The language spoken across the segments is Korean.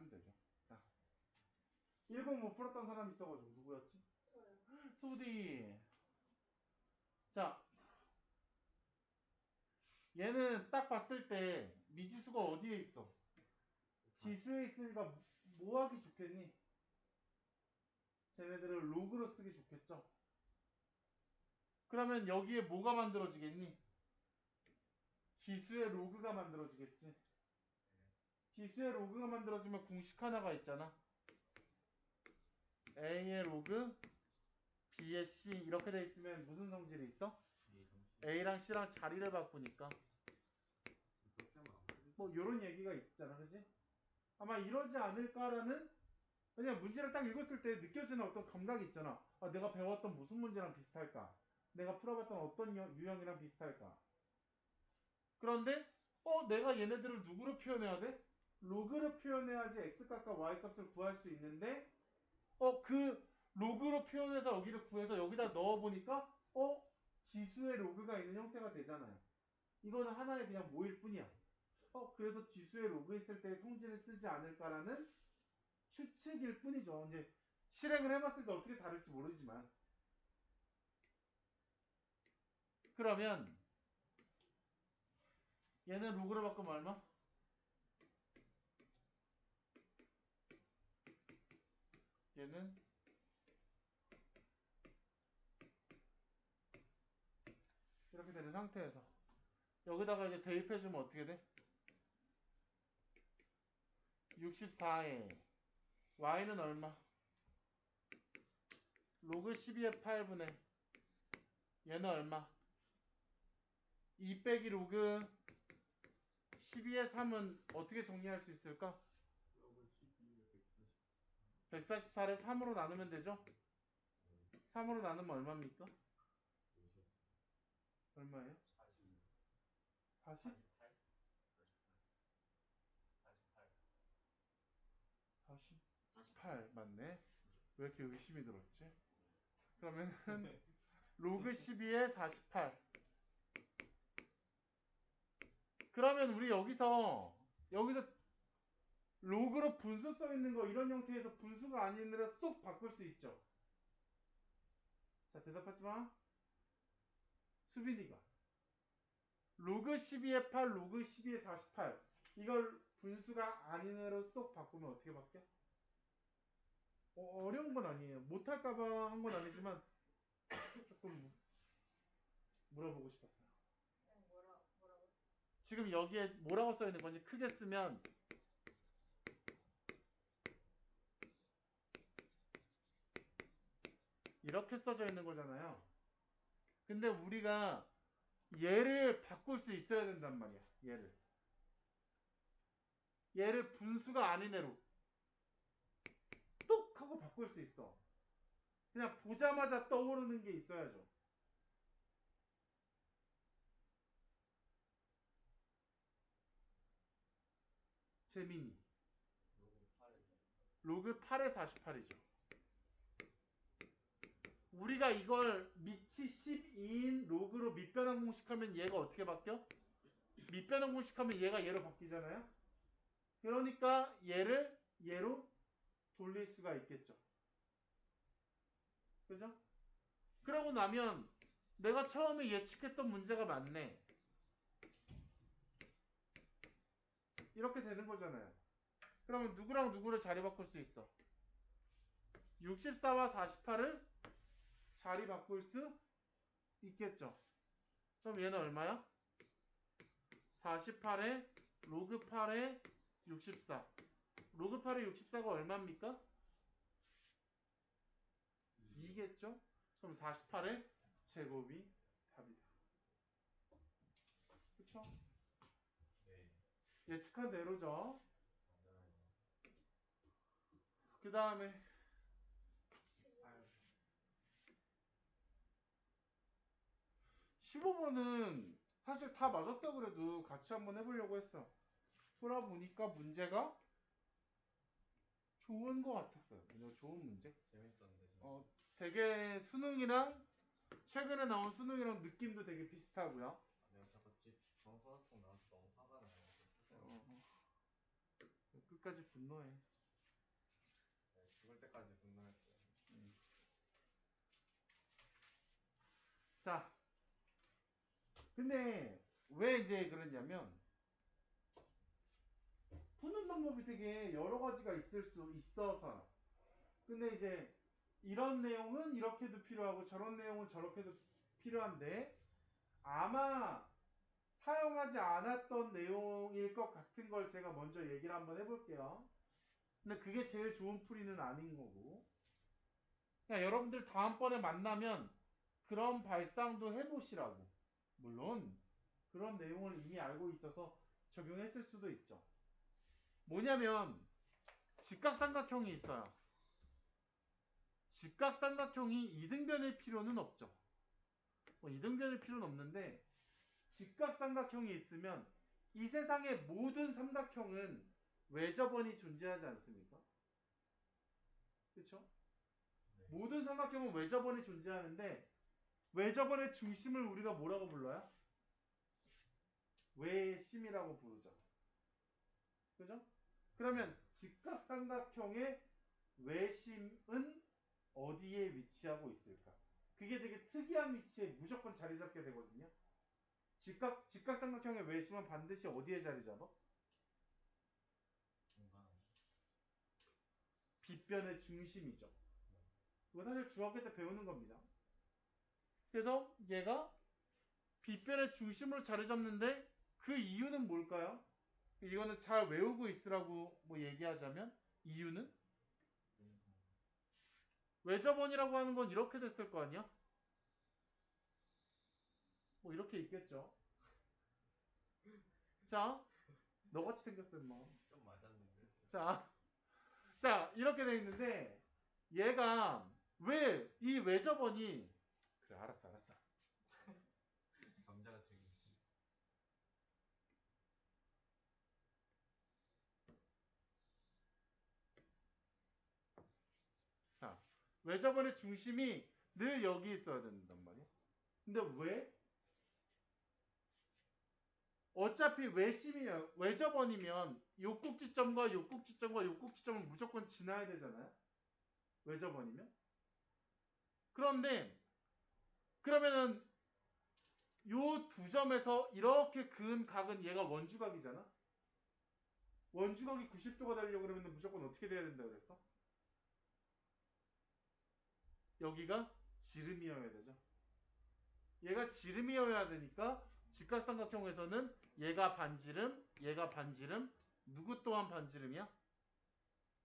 하면 되죠. 자, 1번 못 풀었던 사람 있어가지고 누구였지? 저요. 소디. 자, 얘는 딱 봤을 때 미지수가 어디에 있어? 지수에 있으니까 뭐 하기 좋겠니? 쟤네들을 로그로 쓰기 좋겠죠? 그러면 여기에 뭐가 만들어지겠니? 지수의 로그가 만들어지겠지. 지수의 로그가 만들어지면 공식 하나가 있잖아. A의 로그, B의 C 이렇게 돼 있으면 무슨 성질이 있어? A랑 C랑 자리를 바꾸니까 뭐 이런 얘기가 있잖아, 그지? 아마 이러지 않을까라는 그냥 문제를 딱 읽었을 때 느껴지는 어떤 감각이 있잖아. 아, 내가 배웠던 무슨 문제랑 비슷할까? 내가 풀어봤던 어떤 유형이랑 비슷할까? 그런데 내가 얘네들을 누구로 표현해야 돼? 로그로 표현해야지 x값과 y값을 구할 수 있는데 그 로그로 표현해서 여기를 구해서 여기다 넣어보니까 지수의 로그가 있는 형태가 되잖아요. 이거는 하나의 그냥 모일 뿐이야. 그래서 지수의 로그 있을 때 성질을 쓰지 않을까라는 추측일 뿐이죠. 이제 실행을 해봤을 때 어떻게 다를지 모르지만. 그러면 얘는 로그로 바꾸면 얼마? 얘는 이렇게 되는 상태에서 여기다가 이제 대입해주면 어떻게 돼? 64에 y는 얼마? 로그 12의 8분의 얘는 얼마? 2 빼기 로그 12의 3은 어떻게 정리할 수 있을까? 144를 3으로 나누면 되죠? 3으로 나누면 얼마입니까? 얼마예요? 40? 48 맞네. 왜 이렇게 의심이 들었지? 그러면 로그 12에 48. 그러면 우리 여기서 로그로 분수 써 있는 거 이런 형태에서 분수가 아니느라 쏙 바꿀 수 있죠. 자, 대답하지 마. 수빈이가 로그 12에 8, 로그 12에 48 이걸 분수가 아니느라 쏙 바꾸면 어떻게 바뀌어? 어려운 건 아니에요. 못할까봐 한 건 아니지만 조금 물어보고 싶었어요. 뭐라고? 지금 여기에 뭐라고 써 있는 건지 크게 쓰면 이렇게 써져 있는 거잖아요. 근데 우리가 얘를 바꿀 수 있어야 된단 말이야. 얘를 분수가 아닌 애로 뚝 하고 바꿀 수 있어. 그냥 보자마자 떠오르는 게 있어야죠. 재민이 로그 8에 48이죠. 우리가 이걸 밑이 12인 로그로 밑변환 공식하면 얘가 어떻게 바뀌어? 밑변환 공식하면 얘가 얘로 바뀌잖아요. 그러니까 얘를 얘로 돌릴 수가 있겠죠. 그죠? 그러고 나면 내가 처음에 예측했던 문제가 맞네. 이렇게 되는 거잖아요. 그러면 누구랑 누구를 자리 바꿀 수 있어? 64와 48을 자리 바꿀 수 있겠죠. 그럼 얘는 얼마야? 48에 로그 8에 64. 로그 8에 64가 얼마입니까? 2겠죠? 그럼 48의 제곱이 답이다. 그쵸? 네. 예측한 대로죠. 그 다음에 15번은 사실 다 맞았다 그래도 같이 한번 해보려고 했어. 풀어보니까 문제가 좋은 것 같았어요. 그냥 좋은 문제. 재밌었는데 되게 수능이랑 최근에 나온 수능이랑 느낌도 되게 비슷하고요. 내가 자꾸 정서학통 나와서 너무 화가 나요. 끝까지 분노해. 때까지 분노했어요. 자, 근데 왜 이제 그러냐면 푸는 방법이 되게 여러 가지가 있을 수 있어서. 근데 이제 이런 내용은 이렇게도 필요하고 저런 내용은 저렇게도 필요한데 아마 사용하지 않았던 내용일 것 같은 걸 제가 먼저 얘기를 한번 해볼게요. 근데 그게 제일 좋은 풀이는 아닌 거고. 그냥 여러분들 다음번에 만나면 그런 발상도 해보시라고. 물론 그런 내용을 이미 알고 있어서 적용했을 수도 있죠. 뭐냐면 직각삼각형이 있어요. 직각삼각형이 이등변일 필요는 없죠. 뭐 이등변일 필요는 없는데 직각삼각형이 있으면 이 세상의 모든 삼각형은 외접원이 존재하지 않습니까? 그렇죠? 네. 모든 삼각형은 외접원이 존재하는데 외접원의 중심을 우리가 뭐라고 불러요? 외심이라고 부르죠. 그죠? 그러면 직각삼각형의 외심은 어디에 위치하고 있을까? 그게 되게 특이한 위치에 무조건 자리 잡게 되거든요. 직각삼각형의 외심은 반드시 어디에 자리 잡아? 중간. 빗변의 중심이죠. 이거 사실 중학교 때 배우는 겁니다. 그래서 얘가 빗변의 중심으로 자리 잡는데 그 이유는 뭘까요? 이거는 잘 외우고 있으라고 뭐 얘기하자면 이유는 외접원이라고 하는 건 이렇게 됐을 거 아니야? 뭐 이렇게 있겠죠. 자, 너같이 생겼어 임마. 좀 맞았는데. 자 이렇게 돼 있는데 얘가 왜 이 외접원이 그래 알았어. 감자가 생긴. 자 외접원의 중심이 늘 여기 있어야 된단 말이야. 근데 왜? 어차피 외접원이면 요 꼭지점과 요 꼭지점과 요 꼭지점을 무조건 지나야 되잖아요. 외접원이면. 그런데 그러면은 요 두 점에서 이렇게 그은 각은 얘가 원주각이잖아. 원주각이 90도가 되려고 그러면 무조건 어떻게 돼야 된다 그랬어? 여기가 지름이어야 되죠. 얘가 지름이어야 되니까 직각삼각형에서는 얘가 반지름, 얘가 반지름, 누구 또한 반지름이야?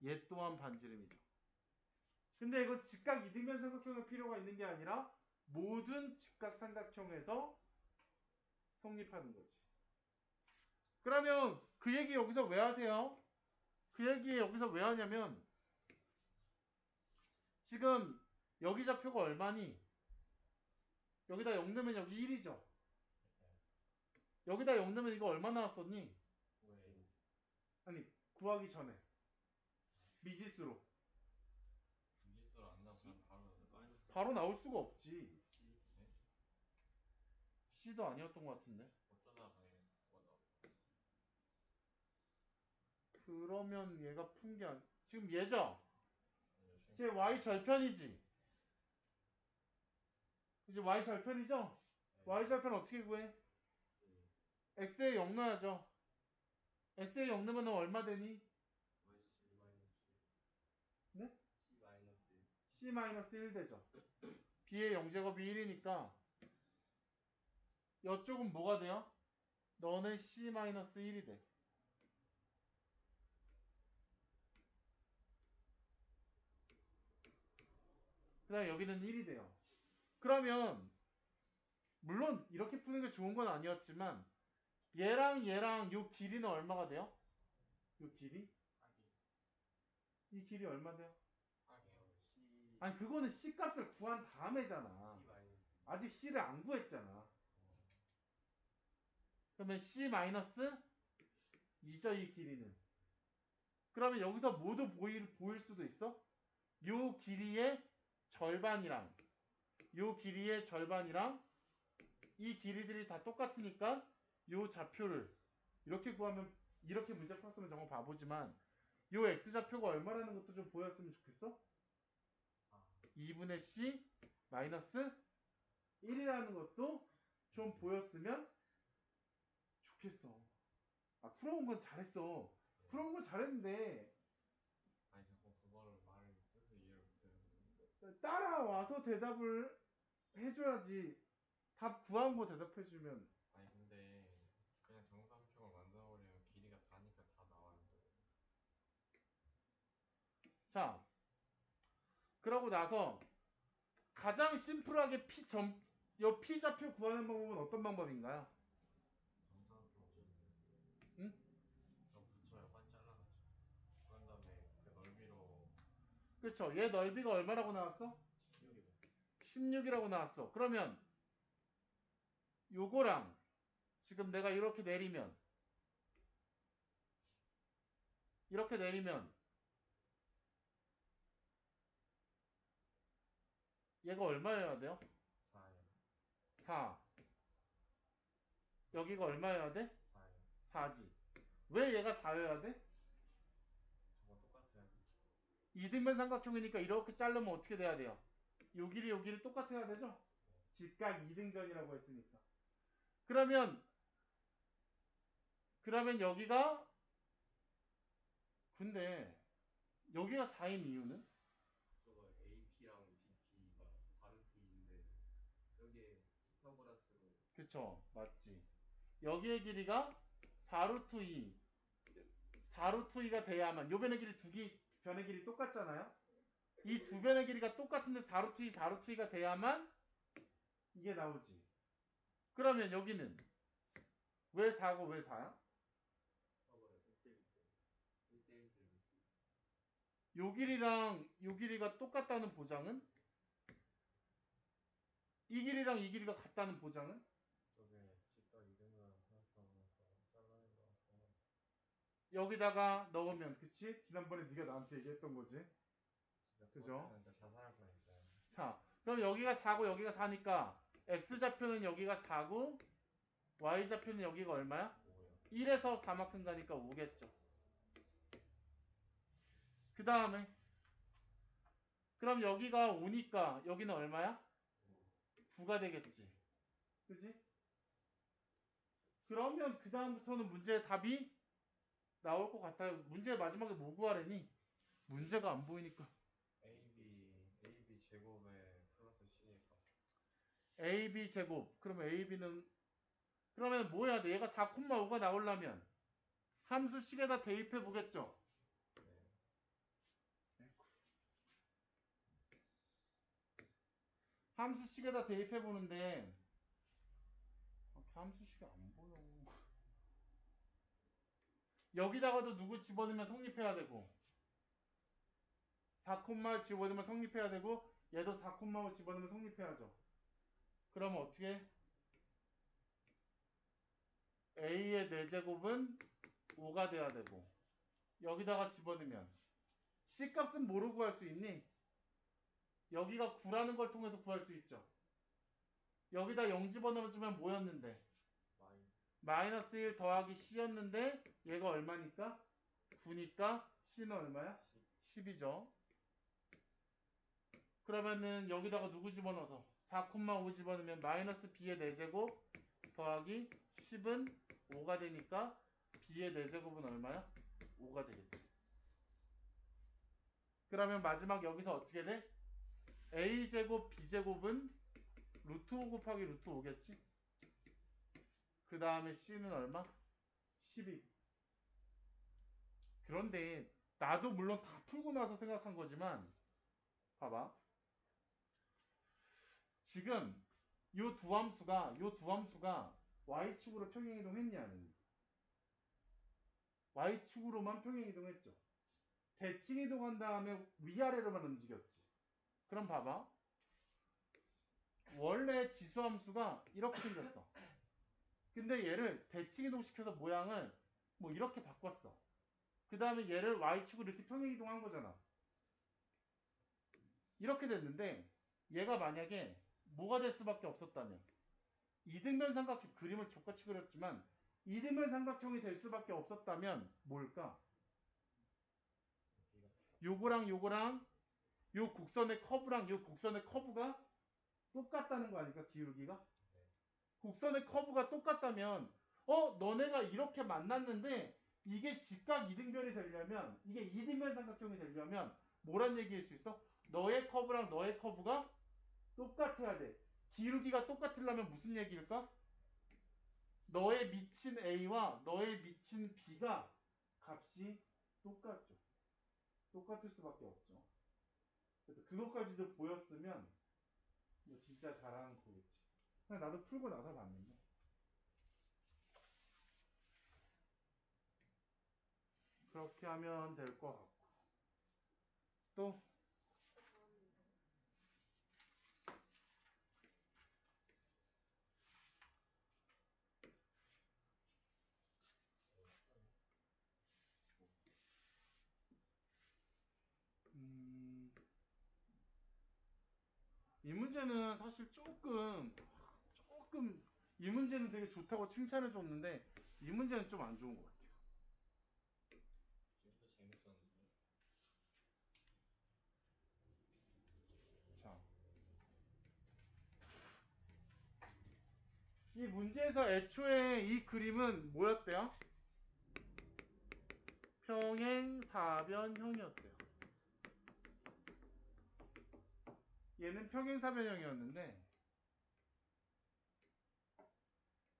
얘 또한 반지름이죠. 근데 이건 직각 이등변 삼각형의 필요가 있는 게 아니라 모든 직각삼각형에서 성립하는 거지. 그러면 그 얘기 여기서 왜 하세요? 그 얘기 여기서 왜 하냐면 지금 여기 좌표가 얼마니? 여기다 0 넣으면 여기 1이죠. 여기다 0 넣으면 이거 얼마 나왔었니? 왜? 아니 구하기 전에 미지수로 미지수로 안 나오고 그냥 바로 바로 나올 수가 없지. C. 네? C도 아니었던 것 같은데. 어쩌다가 뭐가 나오고. 그러면 얘가 푼 게 지금 얘죠? 제 Y 절편이지. 이제 Y 절편이죠? Y 절편 어떻게 구해? X에 0 넣어야죠. X에 0 넣으면 얼마 되니? 네? C-1 되죠. B의 0제곱이 1이니까 이쪽은 뭐가 돼요? 너는 C-1이 돼. 그 다음에 여기는 1이 돼요. 그러면 물론 이렇게 푸는 게 좋은 건 아니었지만 얘랑 요 길이는 얼마가 돼요? 요 길이? 이 길이 얼마 돼요? 아니 그거는 C 값을 구한 다음에잖아. 아직 C를 안 구했잖아. 그러면 C-2죠 이 길이는. 그러면 여기서 모두 보일 수도 있어? 요 길이의 절반이랑 요 길이의 절반이랑 이 길이들이 다 똑같으니까 요 좌표를 이렇게 구하면 이렇게 문제 풀었으면 정말 바보지만 요 x좌표가 얼마라는 것도 좀 보였으면 좋겠어? 2분의 c 마이너스 1이라는 것도 좀 보였으면 좋겠어. 아, 풀어온 건 잘했어. 풀어온 건 잘했는데 아니 자꾸 그거를 말을 뜻을 이해를 못해서. 따라와서 대답을 해줘야지. 답 구한 거 대답해주면. 아니 근데 그냥 정사각형을 만들어버리면 길이가 다니까 다 나와요. 자, 그러고 나서 가장 심플하게 요 P 좌표 구하는 방법은 어떤 방법인가요? 정사각형 없어지네. 응? 저 붙여요. 반 잘라가지고. 그런 다음에 그 넓이로 그렇죠. 얘 넓이가 얼마라고 나왔어? 16이고. 16이라고 나왔어. 그러면 요거랑 지금 내가 이렇게 내리면 얘가 얼마여야 돼요? 4요. 4. 여기가 얼마여야 돼? 4요. 4지. 왜 얘가 4여야 돼? 저거 똑같아요. 이등변 삼각형이니까 이렇게 자르면 어떻게 돼야 돼요? 요 길이 똑같아야 되죠? 직각 이등변이라고 했으니까. 그러면 여기가 근데 여기가 4인 이유는? 저거 AP랑 BP가 다른 P인데 여기에 피타고라스로 그쵸, 맞지. 여기의 길이가 4루트 2. 4루트 2가 돼야만 요 변의 길이 변의 길이 똑같잖아요. 이 두 변의 길이가 똑같은데 4루트 2, 4루트 2가 돼야만 이게 나오지. 그러면 여기는 왜 4고 왜 4야? 피타고라스 1대1 때문에 요 길이랑 요 길이가 똑같다는 보장은? 이 길이랑 이 길이가 같다는 보장은? 저게 직각 이등변 생각하면서 잘라낸 거라서. 여기다가 넣으면 그치? 지난번에 네가 나한테 얘기했던 거지. 진짜 그죠? 그거 진짜 자살할 뻔했어요. 자, 그럼 여기가 4고 여기가 4니까 x좌표는 여기가 4고 y좌표는 여기가 얼마야? 5요. 1에서 4만큼 가니까 5겠죠. 그 다음에 그럼 여기가 5니까 여기는 얼마야? 9가 되겠지. 그지? 그러면 그 다음부터는 문제의 답이 나올 것 같아요. 문제 마지막에 뭐 구하래니? 문제가 안 보이니까. AB 제곱에 플러스 C니까. AB 제곱. 그러면 AB는 그러면 뭐 해야 돼? 얘가 4,5가 나오려면 함수식에다 대입해 보겠죠. 네. 함수식에다 대입해 보는데 함수식이 안 보여. 여기다가도 누구 집어넣으면 성립해야 되고 4콤마 집어넣으면 성립해야 되고 얘도 4콤마 집어넣으면 성립해야죠. 그러면 어떻게? A의 4제곱은 5가 돼야 되고 여기다가 집어넣으면 C값은 뭐로 구할 수 있니? 여기가 9라는 걸 통해서 구할 수 있죠. 여기다 0 집어넣어주면 뭐였는데? 마이너스 1 더하기 C였는데 얘가 얼마니까? 9니까 C는 얼마야? 10이죠. 그러면은 여기다가 누구 집어넣어서 4,5 집어넣으면 마이너스 B의 4제곱 더하기 10은 5가 되니까 B의 4제곱은 얼마야? 5가 되겠지. 그러면 마지막 여기서 어떻게 돼? A제곱 B제곱은 루트 5 곱하기 루트 5겠지? 그 다음에 C는 얼마? 12. 그런데 나도 물론 다 풀고 나서 생각한 거지만 봐봐. 지금 요 두 함수가 y축으로 평행이동했냐 안 했냐? y축으로만 평행이동했죠. 대칭이동한 다음에 위아래로만 움직였지. 그럼 봐봐. 원래 지수함수가 이렇게 생겼어. 근데 얘를 대칭이동시켜서 모양을 뭐 이렇게 바꿨어. 그 다음에 얘를 y축으로 이렇게 평행이동한 거잖아. 이렇게 됐는데 얘가 만약에 뭐가 될 수밖에 없었다면 이등변 삼각형 그림을 족같이 그렸지만 이등변 삼각형이 될 수밖에 없었다면 뭘까? 요거랑 요 곡선의 커브랑 요 곡선의 커브가 똑같다는 거 아닐까? 기울기가? 네. 곡선의 커브가 똑같다면 너네가 이렇게 만났는데 이게 직각 이등변이 되려면 이게 이등변 삼각형이 되려면 뭐란 얘기일 수 있어? 너의 커브랑 너의 커브가 똑같아야 돼. 기울기가 똑같으려면 무슨 얘기일까? 너의 미친 A와 너의 미친 B가 값이 똑같죠. 똑같을 수밖에 없죠. 그래서 그것까지도 보였으면 뭐 진짜 잘하는 거겠지. 그냥 나도 풀고 나서 봤는데. 그렇게 하면 될 것 같고. 또 이 문제는 사실 조금 이 문제는 되게 좋다고 칭찬해 줬는데 이 문제는 좀 안 좋은 것 같아요. 지금도 재밌었는데. 자, 이 문제에서 애초에 이 그림은 뭐였대요? 평행사변형이었대요. 얘는 평행사변형이었는데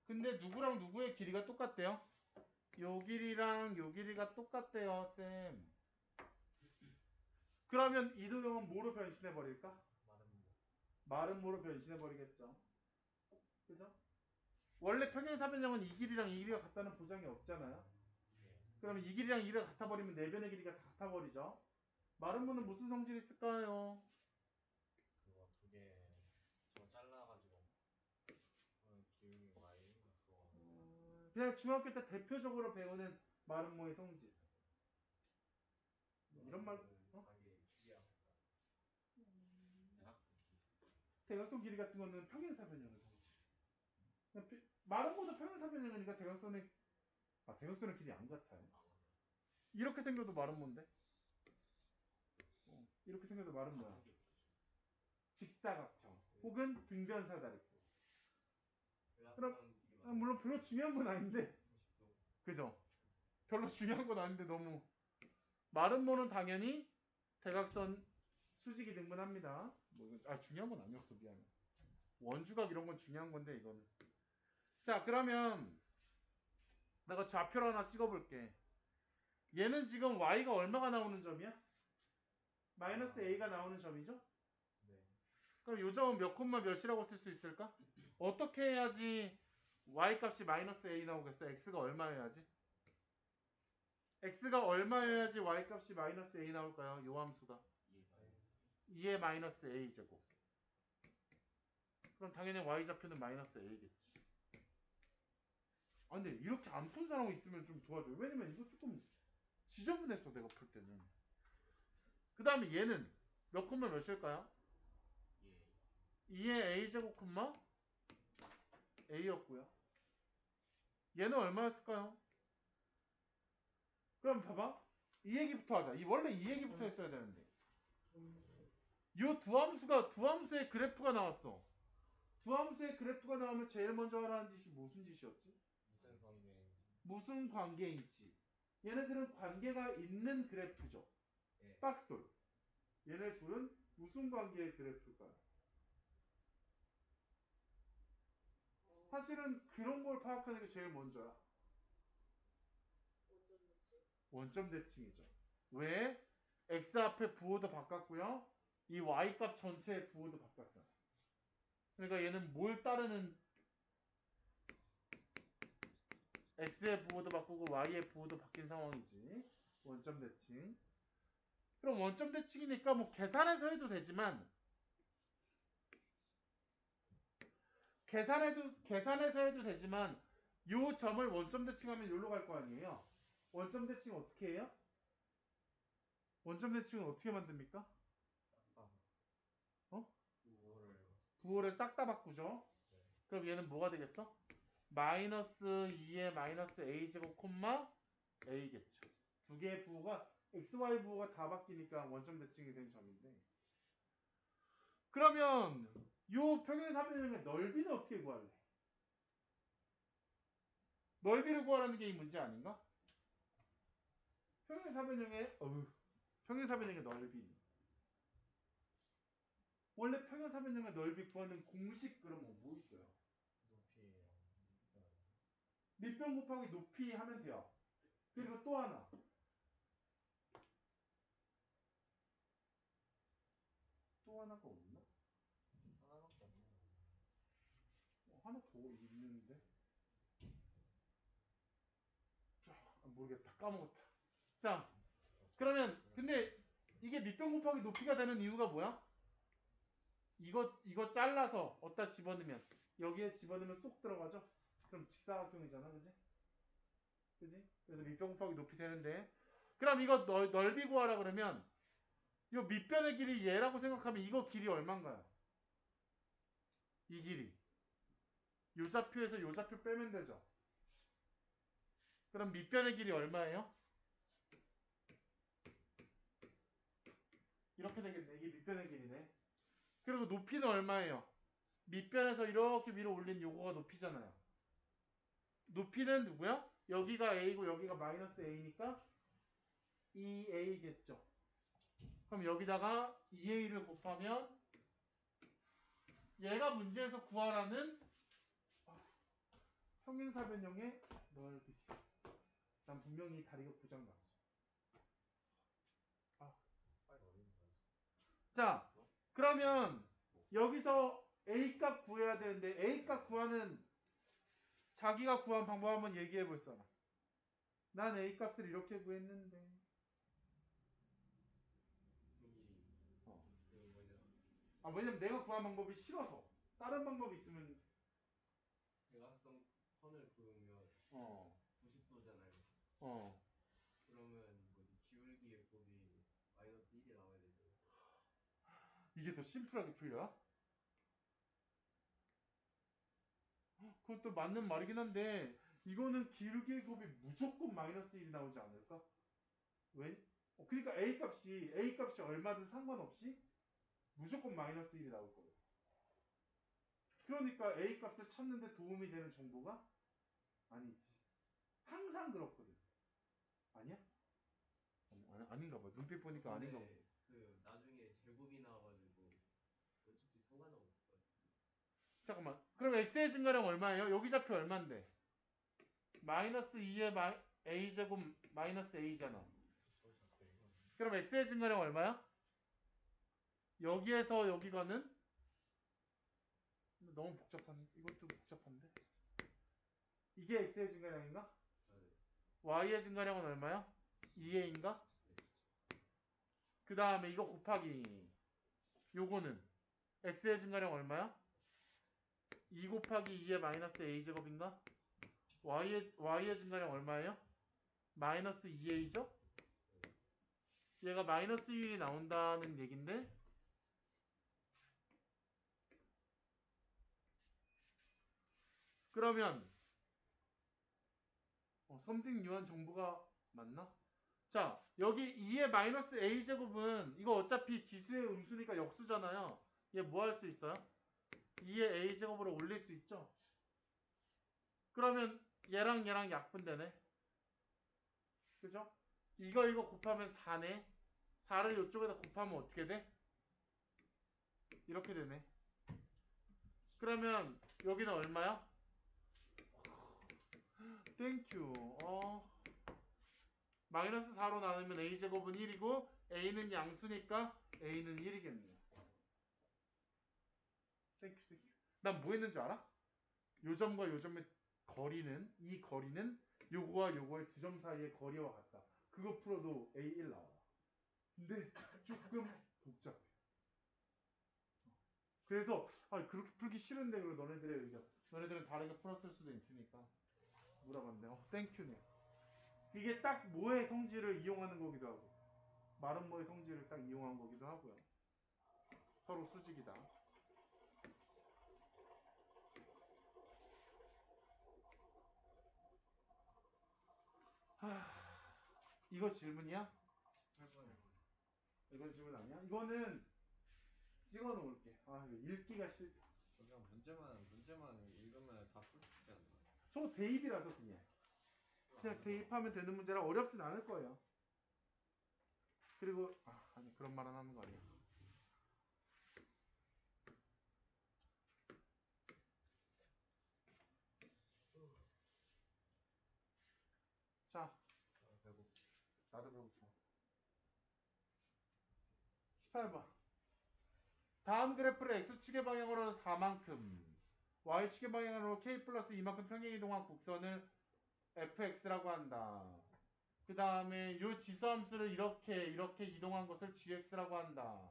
근데 누구랑 누구의 길이가 똑같대요? 요 길이랑 요 길이가 똑같대요, 쌤. 그러면 이 도형은 뭐로 변신해 버릴까? 마른 뭐. 마른 모로 변신해 버리겠죠. 그죠? 원래 평행사변형은 이 길이랑 이 길이가 같다는 보장이 없잖아요. 네. 그러면 이 길이랑 이 길이가 같아 버리면 네 변의 길이가 다 같아 버리죠. 마른 모는 무슨 성질이 있을까요? 그거 두 개 저 잘라가지고 기울기 Y 그거. 그냥 중학교 때 대표적으로 배우는 마른 모의 성질. 이런 말, 가게 기야. 대각도 기. 대각선 길이 같은 거는 평행사변형의 성질. 마른 모도 평행사변형이니까 대각선의 길이 안 같아요. 이렇게 생겨도 마른 모인데. 이렇게 생겨도 마른 모야. 같은 게 뭐죠? 직사각형 혹은 등변사다리꼴. 그럼 물론 별로 중요한 건 아닌데 90도. 그죠? 별로 중요한 건 아닌데 너무 마른 모는 당연히 대각선 수직이 등분합니다. 뭐 이건 중요한 건 아니었어. 미안해. 원주각 이런 건 중요한 건데 이거는. 자, 그러면 내가 좌표를 하나 찍어볼게. 얘는 지금 y가 얼마가 나오는 점이야? 마이너스 a가 나오는 점이죠? 네. 그럼 요 점은 몇 콤마 몇이라고 쓸 수 있을까? 어떻게 해야지 y 값이 마이너스 a 나오겠어? x가 얼마여야지? x가 얼마여야지 y 값이 마이너스 a 나올까요? 요 함수가 2의 마이너스 a 제곱. 그럼 당연히 y 좌표는 마이너스 a겠지. 아 근데 이렇게 안 푼 사람 있으면 좀 도와줘요. 왜냐면 이거 조금 지저분했어 내가 풀 때는. 그 다음에 얘는 몇 콤마 몇일까요? 예. 2의 a 제곱 콤마 a였고요. 얘는 얼마였을까요? 그럼 봐봐. 이 얘기부터 하자. 원래 이 얘기부터 했어야 되는데. 요 두 함수의 그래프가 나왔어. 두 함수의 그래프가 나오면 제일 먼저 하라는 짓이 무슨 짓이었지? 무슨 관계인지. 무슨 관계인지. 얘네들은 관계가 있는 그래프죠. 예. 박스돌. 얘네 둘은 무슨 관계의 그래프일까요? 사실은 그런 걸 파악하는 게 제일 먼저야. 원점 대칭이죠. 왜? x 앞에 부호도 바꿨고요. 이 y 값 전체의 부호도 바꿨어요. 그러니까 얘는 뭘 따르는 x의 부호도 바꾸고 y의 부호도 바뀐 상황이지. 원점 대칭. 그럼 원점 대칭이니까 뭐 계산해서 해도 되지만 계산해서 해도 되지만 요 점을 원점 대칭하면 여기로 갈 거 아니에요. 원점 대칭 어떻게 해요? 원점 대칭은 어떻게 만듭니까? 아. 어? 부호를. 부호를 싹 다 바꾸죠. 네. 그럼 얘는 뭐가 되겠어? 마이너스 2의 마이너스 a제곱 콤마 a겠죠. 두 개의 부호가 xy 부호가 다 바뀌니까 원점 대칭이 된 점인데 그러면 요 평행사변형의 넓이는 어떻게 구할래? 넓이를 구하라는 게 이 문제 아닌가? 평행사변형의 넓이. 원래 평행사변형의 넓이 구하는 공식 그러면 뭐 있어요? 높이예요. 밑변 곱하기 높이 하면 돼요. 그리고 또 하나. 또 하나가 없나? 하나밖에 없네요. 하나 더 있는데. 모르겠다. 까먹었다. 자, 그러면 근데 이게 밑변 곱하기 높이가 되는 이유가 뭐야? 이거 잘라서 어디다 집어넣으면 여기에 집어넣으면 쏙 들어가죠? 그럼 직사각형이잖아, 그지? 그지? 그래서 밑변 곱하기 높이 되는데 그럼 이거 넓이 구하라 그러면 이 밑변의 길이 얘라고 생각하면 이거 길이 얼마인가요? 이 길이. 요 좌표에서 요 좌표 빼면 되죠. 그럼 밑변의 길이 얼마예요? 이렇게 되겠네. 이게 밑변의 길이네. 그리고 높이는 얼마예요? 밑변에서 이렇게 위로 올린 요거가 높이잖아요. 높이는 누구야? 여기가 A고 여기가 마이너스 A니까 2A겠죠. 그럼 여기다가 2A를 곱하면 얘가 문제에서 구하라는 평행사변형의 넓이. 난 분명히 이 다리가 고장났어. 자, 그러면 여기서 A값 구해야 되는데 A값 구하는 자기가 구한 방법 한번 얘기해 볼 사람. 난 A값을 이렇게 구했는데 분이 어. 그 뭐냐 왜냐면 내가 구한 방법이 싫어서 다른 방법이 있으면 대각선 선을 그으면 어. 90도잖아요. 어. 그러면 뭐지 기울기의 곱이 마이너스 1이 나와야 되죠. 이게 더 심플하게 풀려? 그것도 맞는 말이긴 한데 이거는 기울기의 곱이 무조건 마이너스 1이 나오지 않을까? 왜? 그러니까 A값이 얼마든 상관없이 무조건 마이너스 1이 나올 거예요. 그러니까 A값을 찾는데 도움이 되는 정보가 아니지. 항상 그렇거든. 아니야? 아닌가 봐. 눈빛 보니까 아닌가 봐. 근데 그 나중에 제곱이 나와가지고 어차피 상관없을 것 같아요. 잠깐만. 그럼 x의 증가량 얼마예요? 여기 좌표 얼마인데? 마이너스 2의 a제곱 마이너스 a잖아. 저 자꾸 이거 그럼 x의 증가량 얼마야? 여기에서 여기가는 너무 복잡한 이것도 복잡한데. 이게 x의 증가량인가? 네. y의 증가량은 얼마야? 2a인가? 그 다음에 이거 곱하기 요거는 x의 증가량 얼마야? 2 곱하기 2의 마이너스 a제곱인가? y의 증가량 얼마예요? 마이너스 2a죠? 얘가 마이너스 1이 나온다는 얘긴데 그러면 썸띵 유한 정보가 맞나? 자 여기 2의 마이너스 a제곱은 이거 어차피 지수의 음수니까 역수잖아요. 얘 뭐 할 수 있어요? 2의 a제곱으로 올릴 수 있죠? 그러면 얘랑 약분되네. 그죠? 이거 곱하면 4네. 4를 이쪽에다 곱하면 어떻게 돼? 이렇게 되네. 그러면 여기는 얼마야? 땡큐. 마이너스 4로 나누면 a제곱은 1이고 a는 양수니까 a는 1이겠네요. 땡큐. 난 뭐 했는 줄 알아? 요 점과 요 점의 거리는 이 거리는 요거와 요거의 두 점 사이의 거리와 같다. 그거 풀어도 A1 나와. 근데 조금 복잡해. 그래서 그렇게 풀기 싫은데 그리고 너네들의 의견. 너네들은 다르게 풀었을 수도 있으니까 물어봤네. 땡큐네. 이게 딱 뭐의 성질을 이용하는 거기도 하고 마른 뭐의 성질을 딱 이용한 거기도 하고요. 서로 수직이다. 이거 질문이야? 할 거예요. 이건 질문 아니야? 이거는 찍어 놓을게. 아 이거 읽기가 싫. 그냥 문제만 읽으면 다 풀 수 있지 않나? 저 대입이라서 그냥 대입하면 되는 문제라 어렵진 않을 거예요. 그리고 아니 그런 말은 하는 거 아니야. 자, 배고. 나도 배고파. 18번. 다음 그래프를 x축의 방향으로 4만큼, y축의 방향으로 k 플러스 2만큼 평행이동한 곡선을 fx라고 한다. 그 다음에 이 지수함수를 이렇게 이동한 것을 gx라고 한다.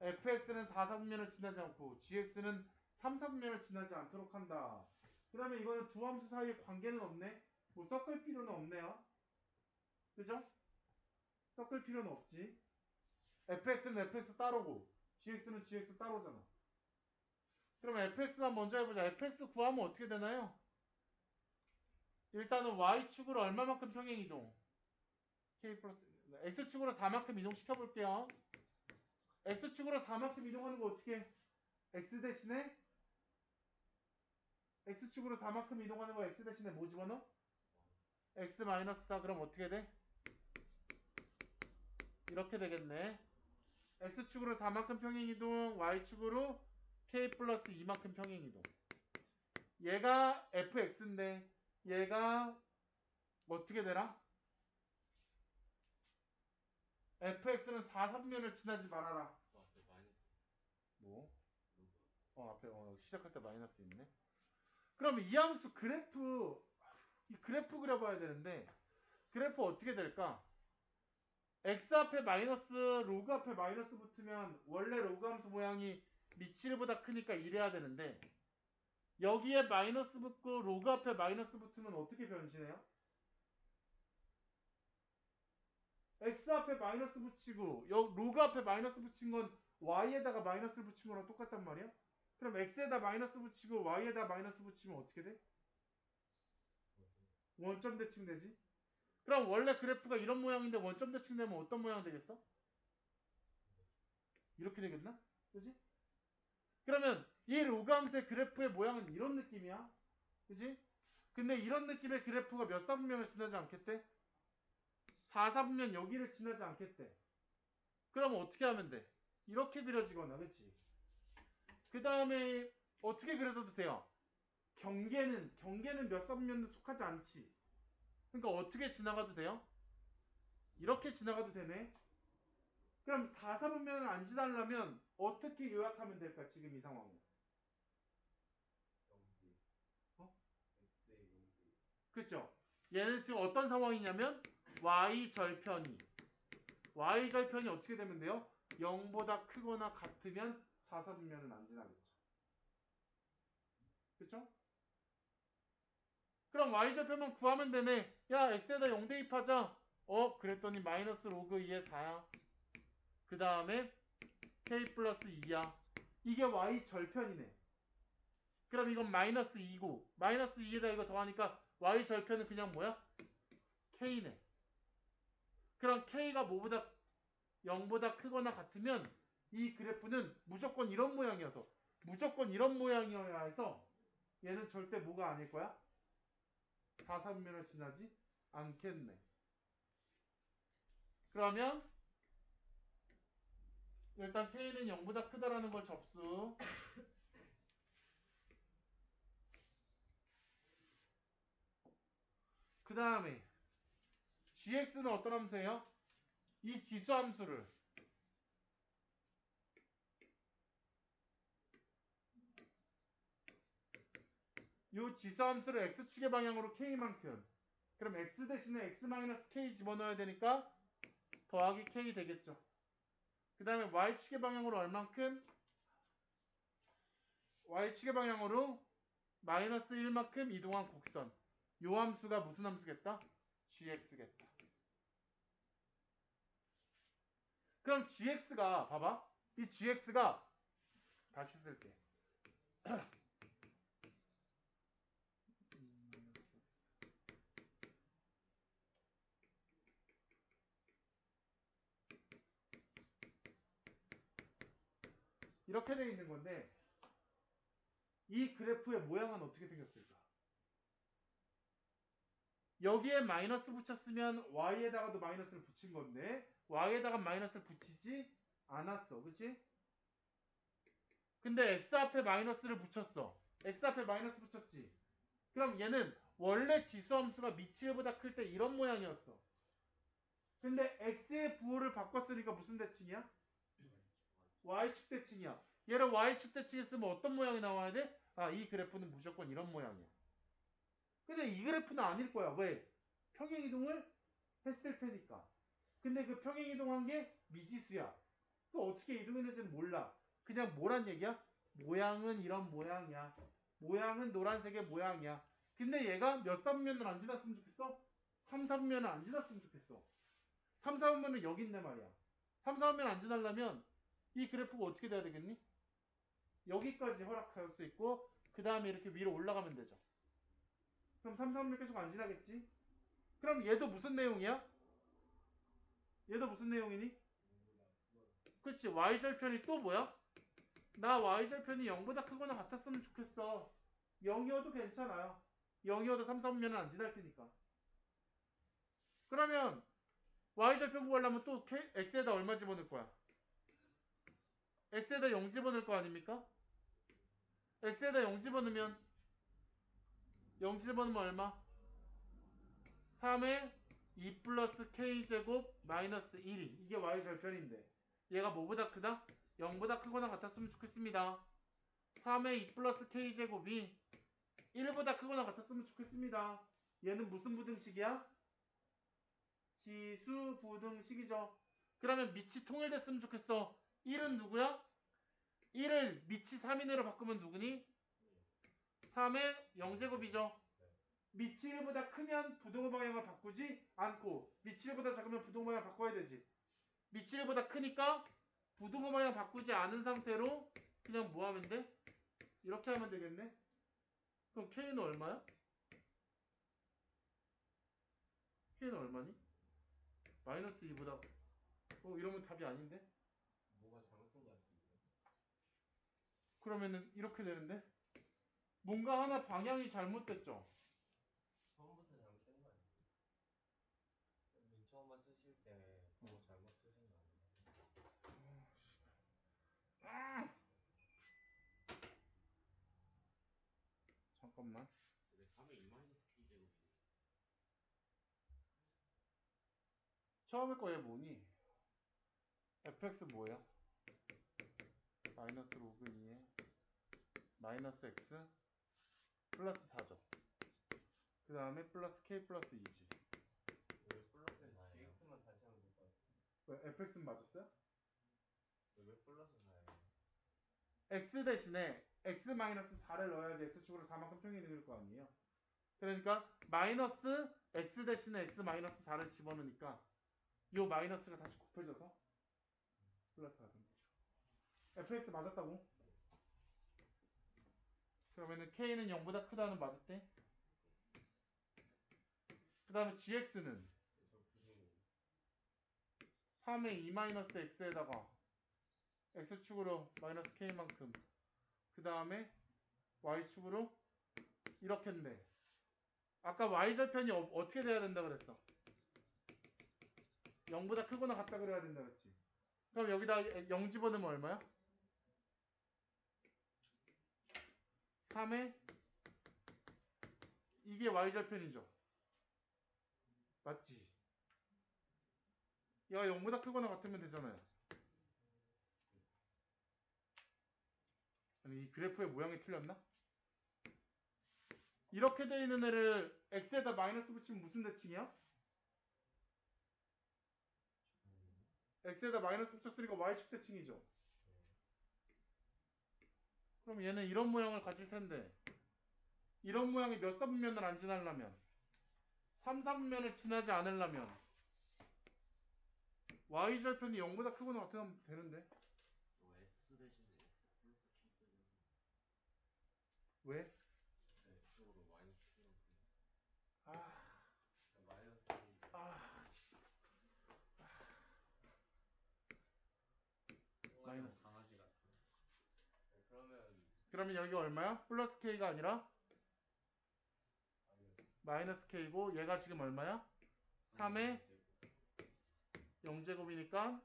fx는 4사분면을 지나지 않고 gx는 3사분면을 지나지 않도록 한다. 그 다음에 이거는 두 함수 사이에 관계는 없네. 뭐 섞을 필요는 없네요. 그죠? 섞을 필요는 없지. fx는 fx 따로고 gx는 gx 따로잖아. 그럼 fx만 먼저 해보자. fx 구하면 어떻게 되나요? 일단은 y축으로 얼마만큼 평행이동? k 플러스 x축으로 4만큼 이동시켜볼게요. x축으로 4만큼 이동하는 거 어떻게? x 대신에 x축으로 4만큼 이동하는 거 x 대신에 뭐 집어넣어? x 마이너스 4 그럼 어떻게 돼? 이렇게 되겠네. x축으로 4만큼 평행이동, y축으로 k 플러스 2만큼 평행이동. 얘가 fx인데 얘가 어떻게 되나? fx는 4사분면을 지나지 말아라. 앞에 마이너스 뭐? 로그. 앞에 시작할 때 마이너스 있네. 그럼 이 함수 이 그래프 그려봐야 되는데 그래프 어떻게 될까? x 앞에 마이너스 로그 앞에 마이너스 붙으면 원래 로그 함수 모양이 밑 1보다 크니까 이래야 되는데 여기에 마이너스 붙고 로그 앞에 마이너스 붙으면 어떻게 변신해요? x 앞에 마이너스 붙이고 로그 앞에 마이너스 붙인 건 y에다가 마이너스 붙인 거랑 똑같단 말이야? 그럼 x에다 마이너스 붙이고 y에다 마이너스 붙이면 어떻게 돼? 원점 대칭 되지? 그럼 원래 그래프가 이런 모양인데 원점 대칭 되면 어떤 모양 되겠어? 이렇게 되겠나? 그지? 그러면 이 로그 함수의 그래프의 모양은 이런 느낌이야. 그지? 근데 이런 느낌의 그래프가 몇 사분면을 지나지 않겠대? 4사분면 여기를 지나지 않겠대. 그럼 어떻게 하면 돼? 이렇게 그려지거나, 그치? 그 다음에 어떻게 그려줘도 돼요? 경계는 몇 사분면도 속하지 않지. 그러니까 어떻게 지나가도 돼요? 이렇게 지나가도 되네. 그럼 4사분면을 안 지나려면 어떻게 요약하면 될까? 지금 이 상황은. 0대 어? x의 0대 그렇죠? 얘는 지금 어떤 상황이냐면 y절편이 어떻게 되면 돼요? 0보다 크거나 같으면 4사분면은 안 지나겠죠. 그렇죠? 그럼 y절편만 구하면 되네. 야 x에다 0 대입하자. 그랬더니 마이너스 로그 2의 4야. 그 다음에 k 플러스 2야. 이게 y절편이네. 그럼 이건 마이너스 2고 마이너스 2에다 이거 더하니까 y절편은 그냥 뭐야? k네. 그럼 k가 뭐보다 0보다 크거나 같으면 이 그래프는 무조건 이런 모양이어야 해서 얘는 절대 뭐가 아닐 거야? 4사분면을 지나지 않겠네. 그러면 일단 k는 0보다 크다라는 걸 접수. 그 다음에 gx는 어떤 함수예요? 이 지수 함수를 이 지수 함수를 x축의 방향으로 k만큼, 그럼 x 대신에 x-k 집어넣어야 되니까 더하기 k 되겠죠. 그 다음에 y축의 방향으로 얼만큼? y축의 방향으로 마이너스 1만큼 이동한 곡선. 요 함수가 무슨 함수겠다? gx겠다. 그럼 gx가 봐봐. 이 gx가 다시 쓸게. 이렇게 돼 있는 건데 이 그래프의 모양은 어떻게 생겼을까? 여기에 마이너스 붙였으면 y에다가도 마이너스를 붙인 건데 y에다가 마이너스를 붙이지 않았어. 그치? 근데 x 앞에 마이너스를 붙였어. x 앞에 마이너스 붙였지. 그럼 얘는 원래 지수함수가 미치보다 클 때 이런 모양이었어. 근데 x의 부호를 바꿨으니까 무슨 대칭이야? y축 대칭이야. 얘를 y축 대칭에 쓰면 어떤 모양이 나와야 돼? 아, 이 그래프는 무조건 이런 모양이야. 근데 이 그래프는 아닐 거야. 왜? 평행이동을 했을 테니까. 근데 그 평행이동한 게 미지수야. 또 어떻게 이동했는지는 몰라. 그냥 뭐란 얘기야? 모양은 이런 모양이야. 모양은 노란색의 모양이야. 근데 얘가 몇 사분면을 안 지났으면 좋겠어? 3, 4분면을 안 지났으면 좋겠어. 3, 4분면은 여기 있네 말이야. 3, 4분면 안 지나려면 이 그래프가 어떻게 돼야 되겠니? 여기까지 허락할 수 있고 그 다음에 이렇게 위로 올라가면 되죠. 그럼 3, 4분면 계속 안 지나겠지? 그럼 얘도 무슨 내용이야? 얘도 무슨 내용이니? 그치, y절편이 또 뭐야? 나 y절편이 0보다 크거나 같았으면 좋겠어. 0이어도 괜찮아요. 0이어도 3, 4분면은 안 지날 테니까. 그러면 y절편 구하려면 또 x에다 얼마 집어넣을 거야? x에다 0 집어넣을 거 아닙니까? x에다 0 집어넣으면 0 집어넣으면 얼마? 3에 2 플러스 k제곱 마이너스 1이 이게 y절편인데 얘가 뭐보다 크다? 0보다 크거나 같았으면 좋겠습니다. 3의 2 플러스 k제곱이 1보다 크거나 같았으면 좋겠습니다. 얘는 무슨 부등식이야? 지수 부등식이죠. 그러면 밑이 통일됐으면 좋겠어. 1은 누구야? 1을 밑이 3인으로 바꾸면 누구니? 3의 0제곱이죠. 밑이 1보다 크면 부동호 방향을 바꾸지 않고 밑이 1보다 작으면 부동호 방향을 바꿔야 되지. 밑이 1보다 크니까 부동호 방향 바꾸지 않은 상태로 그냥 뭐 하면 돼? 이렇게 하면 되겠네. 그럼 K는 얼마야? K는 얼마니? 마이너스 2보다 이러면 답이 아닌데? 뭐가 잘못된 것 같은데. 그러면은 이렇게 되는데? 뭔가 하나 방향이 잘못됐죠? 처음부터 잘못된 거 아니에요? 맨 처음만 쓰실 때 그거 잘못 쓰신 거 아니에요? 잠깐만. 근데 3의 2 마이너스 k 제곱이네. 처음에 거얘 뭐니? fx 뭐예요? 마이너스 로그 2에 마이너스 x 플러스 4죠. 그 다음에 플러스 k 플러스 2지. 왜 플러스 4예요? GX만 다시 하면 될 것 같아. 왜 fx는 맞았어요? 왜 플러스 4예요? x 대신에 x 마이너스 4를 넣어야지 x축으로 4만큼 평행이 될 거 아니에요. 그러니까 마이너스 x 대신에 x 마이너스 4를 집어넣으니까 이 마이너스가 다시 곱해져서 플러스가 된 거죠. fx 맞았다고? 그러면은 k는 0보다 크다는 맞았대? 그 다음에 gx는 저 부동호. 3의 2-x에다가 x축으로 마이너스 k만큼 그 다음에 y축으로 이렇게인데 아까 y절편이 어떻게 돼야 된다 그랬어? 0보다 크거나 같다 그래야 된다 그랬지. 그럼 여기다 0 집어넣으면 얼마야? 3에 이게 y절편이죠. 맞지? 얘가 0보다 크거나 같으면 되잖아요. 아니 이 그래프의 모양이 틀렸나? 이렇게 돼 있는 애를 x에다 마이너스 붙이면 무슨 대칭이야? x에다 마이너스 붙였으니까 y축 대칭이죠. 그럼 얘는 이런 모양을 가질 텐데 이런 모양이 몇 사분면을 안 지나려면 3, 4분면을 지나지 않으려면 y절편이 0보다 크거나 같으면 되는데 x 대신에 x 플러스 k 쓰면 왜? x쪽으로 마이너스 k만큼. 아, 마이너스 아, 마이너스 강아지 같아. 그러면 여기 얼마야? 플러스 k가 아니라 마이너스 k고 얘가 지금 얼마야? 3의 0제곱이니까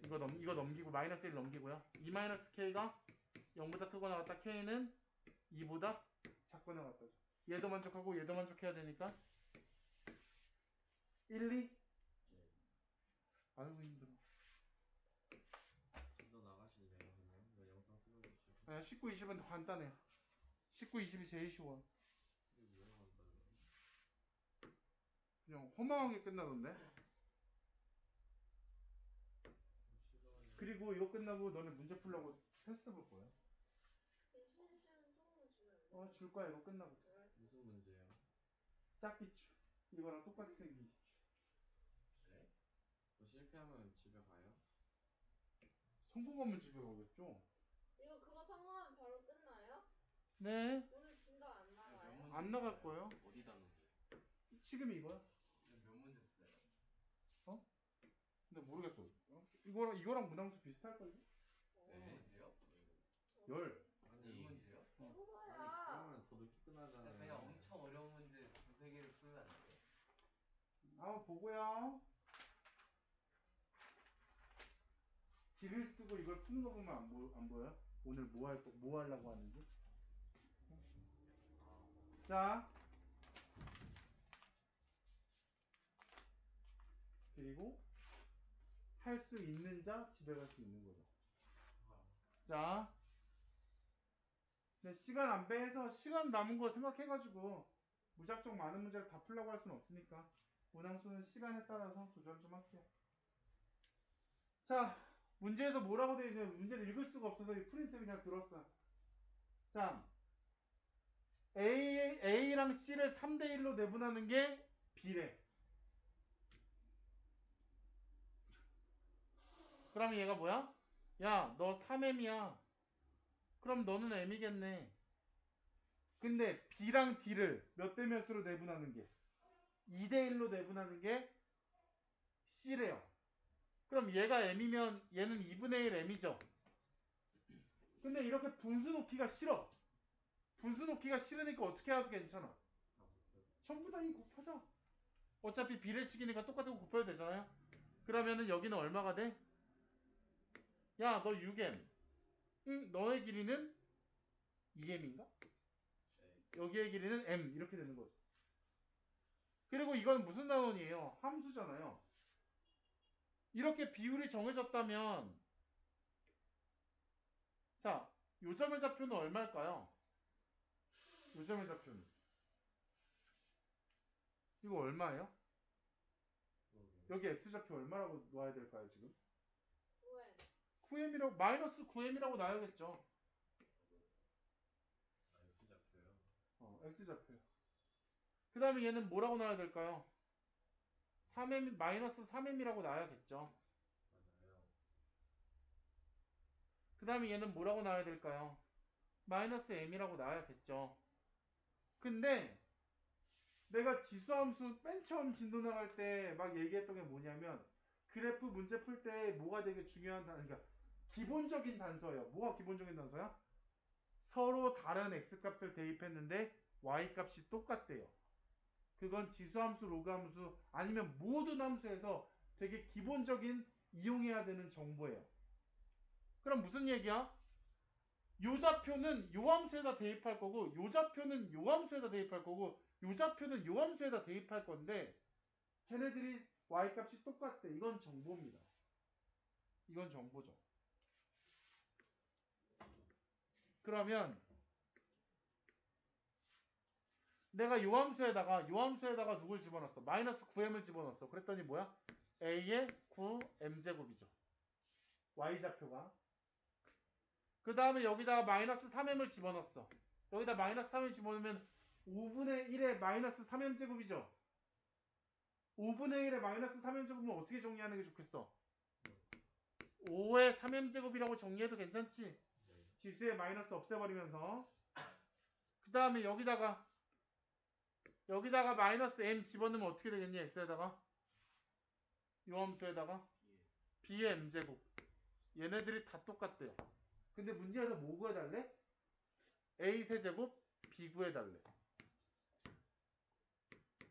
이거 넘기고 마이너스 1 넘기고요. 2 마이너스 k가 0보다 크고 나갔다. k는 2보다 작고 나갔다. 얘도 만족하고 얘도 만족해야 되니까 1, 2? 아이고 힘들어. 진도 나가실래요 그냥? 이거 영상 틀어주시고. 아, 19, 20은 더 간단해요. 19, 20이 제일 쉬워. 이게 뭐야 간단해. 그냥 허망하게 끝나던데. 시간이. 그리고 이거 끝나고 너네 문제 풀려고 테스트 볼 거야. 쉬는 시간 조금만 주면 안 돼? 줄 거야 이거 끝나고. 무슨 문제예요? 짝기추. 이거랑 똑같이 생긴 기추. 그래? 뭐 실패하면 집에 가요? 성공하면 집에 가겠죠. 이거 그거 성공하면 바로 끝나요? 네. 오늘 진도 안 나가요? 안 나갈 거예요. 어디다 놓니? 지금이 이거야. 몇 문제 풀어요? 근데 모르겠어. 이거랑 문항수 비슷할걸요? 네. 문제요? 열. 아니 문제요? 해봐야. 그러면 더 늦게 끝나잖아요. 그냥 엄청 어려운 문제 두세 개를 풀면 안 돼요? 한번 보고요. 지를 쓰고 이걸 푸는 거 보면 안 보여요? 오늘 뭐 하려고 하는지. 자. 그리고 할 수 있는 자 집에 갈 수 있는 거죠. 자. 네, 시간 안 배해서 시간 남은 거 생각해가지고 무작정 많은 문제를 다 풀려고 할 수는 없으니까 문항수는 시간에 따라서 조절 좀 할게요. 자, 문제에서 뭐라고 되어 있냐면 문제를 읽을 수가 없어서 이 프린트 그냥 들었어. 자, A랑 C를 3대1로 내분하는 게 B래. 그러면 얘가 뭐야? 야, 너 3M이야. 그럼 너는 M이겠네. 근데 B랑 D를 몇 대 몇으로 내분하는 게 2대1로 내분하는 게 C래요. 그럼 얘가 M이면 얘는 2분의 1 M이죠. 근데 이렇게 분수 놓기가 싫어. 분수 놓기가 싫으니까 어떻게 해도 괜찮아. 전부 다 이 곱하자. 어차피 비례식이니까 똑같은 거 곱해도 되잖아요. 그러면은 여기는 얼마가 돼? 야, 너 6M. 응, 너의 길이는 2M인가? 여기의 길이는 M. 이렇게 되는 거죠. 그리고 이건 무슨 단원이에요? 함수잖아요. 이렇게 비율이 정해졌다면 자, 요점의 좌표는 얼마일까요? 요점의 좌표는 이거 얼마예요? 여기 x좌표 얼마라고 놔야 될까요 지금? 9M. 9m이라고 마이너스 9m이라고 놔야겠죠. 아 X좌표요? x좌표요. 그 다음에 얘는 뭐라고 놔야 될까요? 3m 마이너스 3m이라고 놔야겠죠. 맞아요. 그 다음에 얘는 뭐라고 놔야 될까요? 마이너스 m이라고 놔야겠죠. 근데 내가 지수함수 맨 처음 진도 나갈 때 막 얘기했던 게 뭐냐면 그래프 문제 풀 때 뭐가 되게 중요한 그러니까 기본적인 단서예요. 뭐가 기본적인 단서야? 서로 다른 x값을 대입했는데 y값이 똑같대요. 그건 지수함수, 로그함수 아니면 모든 함수에서 되게 기본적인 이용해야 되는 정보예요. 그럼 무슨 얘기야? 요 좌표는 요 함수에다 대입할 거고 요 좌표는 요 함수에다 대입할 거고 요 좌표는 요 함수에다 대입할 건데 걔네들이 y값이 똑같대. 이건 정보입니다. 이건 정보죠. 그러면 내가 요 함수에다가 누굴 집어넣었어? 마이너스 9m을 집어넣었어. 그랬더니 뭐야? a의 9m제곱이죠. y좌표가. 그 다음에 여기다가 마이너스 3m을 집어넣었어. 여기다 마이너스 3m 집어넣으면 5분의 1의 마이너스 3m제곱이죠. 5분의 1의 마이너스 3m제곱은 어떻게 정리하는 게 좋겠어? 5의 3m제곱이라고 정리해도 괜찮지? 네. 지수의 마이너스 없애버리면서 그 다음에 여기다가 마이너스 m 집어넣으면 어떻게 되겠니? x에다가 요 함수에다가 b의 m제곱 얘네들이 다 똑같대요. 근데 문제에서 뭐 구해달래? A 세제곱 B 구해달래.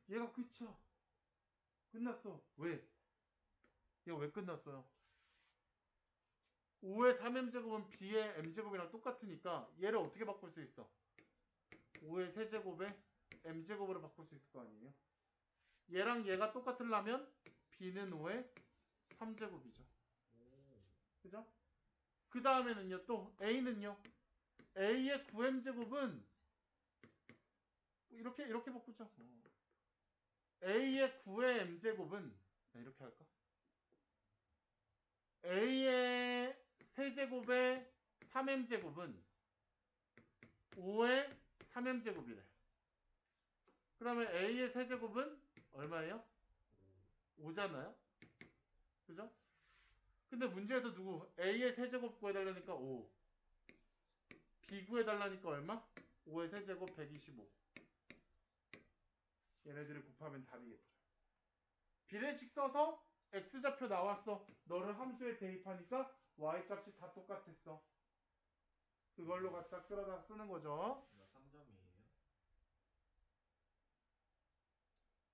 얘가 끝이야. 끝났어. 왜? 얘가 왜 끝났어요? 5의 3m제곱은 B의 m제곱이랑 똑같으니까 얘를 어떻게 바꿀 수 있어? 5의 세제곱에 m제곱으로 바꿀 수 있을 거 아니에요? 얘랑 얘가 똑같으려면 B는 5의 3제곱이죠. 오. 그죠? 그 다음에는요, 또 A는요. A의 9m제곱은 이렇게 바꾸죠. A의 9의 m제곱은 이렇게 할까? A의 세제곱의 3m제곱은 5의 3m제곱이래. 그러면 A의 세제곱은 얼마예요? 5잖아요? 그죠? 근데 문제에서 누구? A의 세제곱 구해달라니까 5. B 구해달라니까 얼마? 5의 세제곱 125. 얘네들을 곱하면 답이겠죠. 비례식 써서 x좌표 나왔어. 너를 함수에 대입하니까 y값이 다 똑같았어. 그걸로 갖다 끌어다 쓰는 거죠. 이거 3점이에요?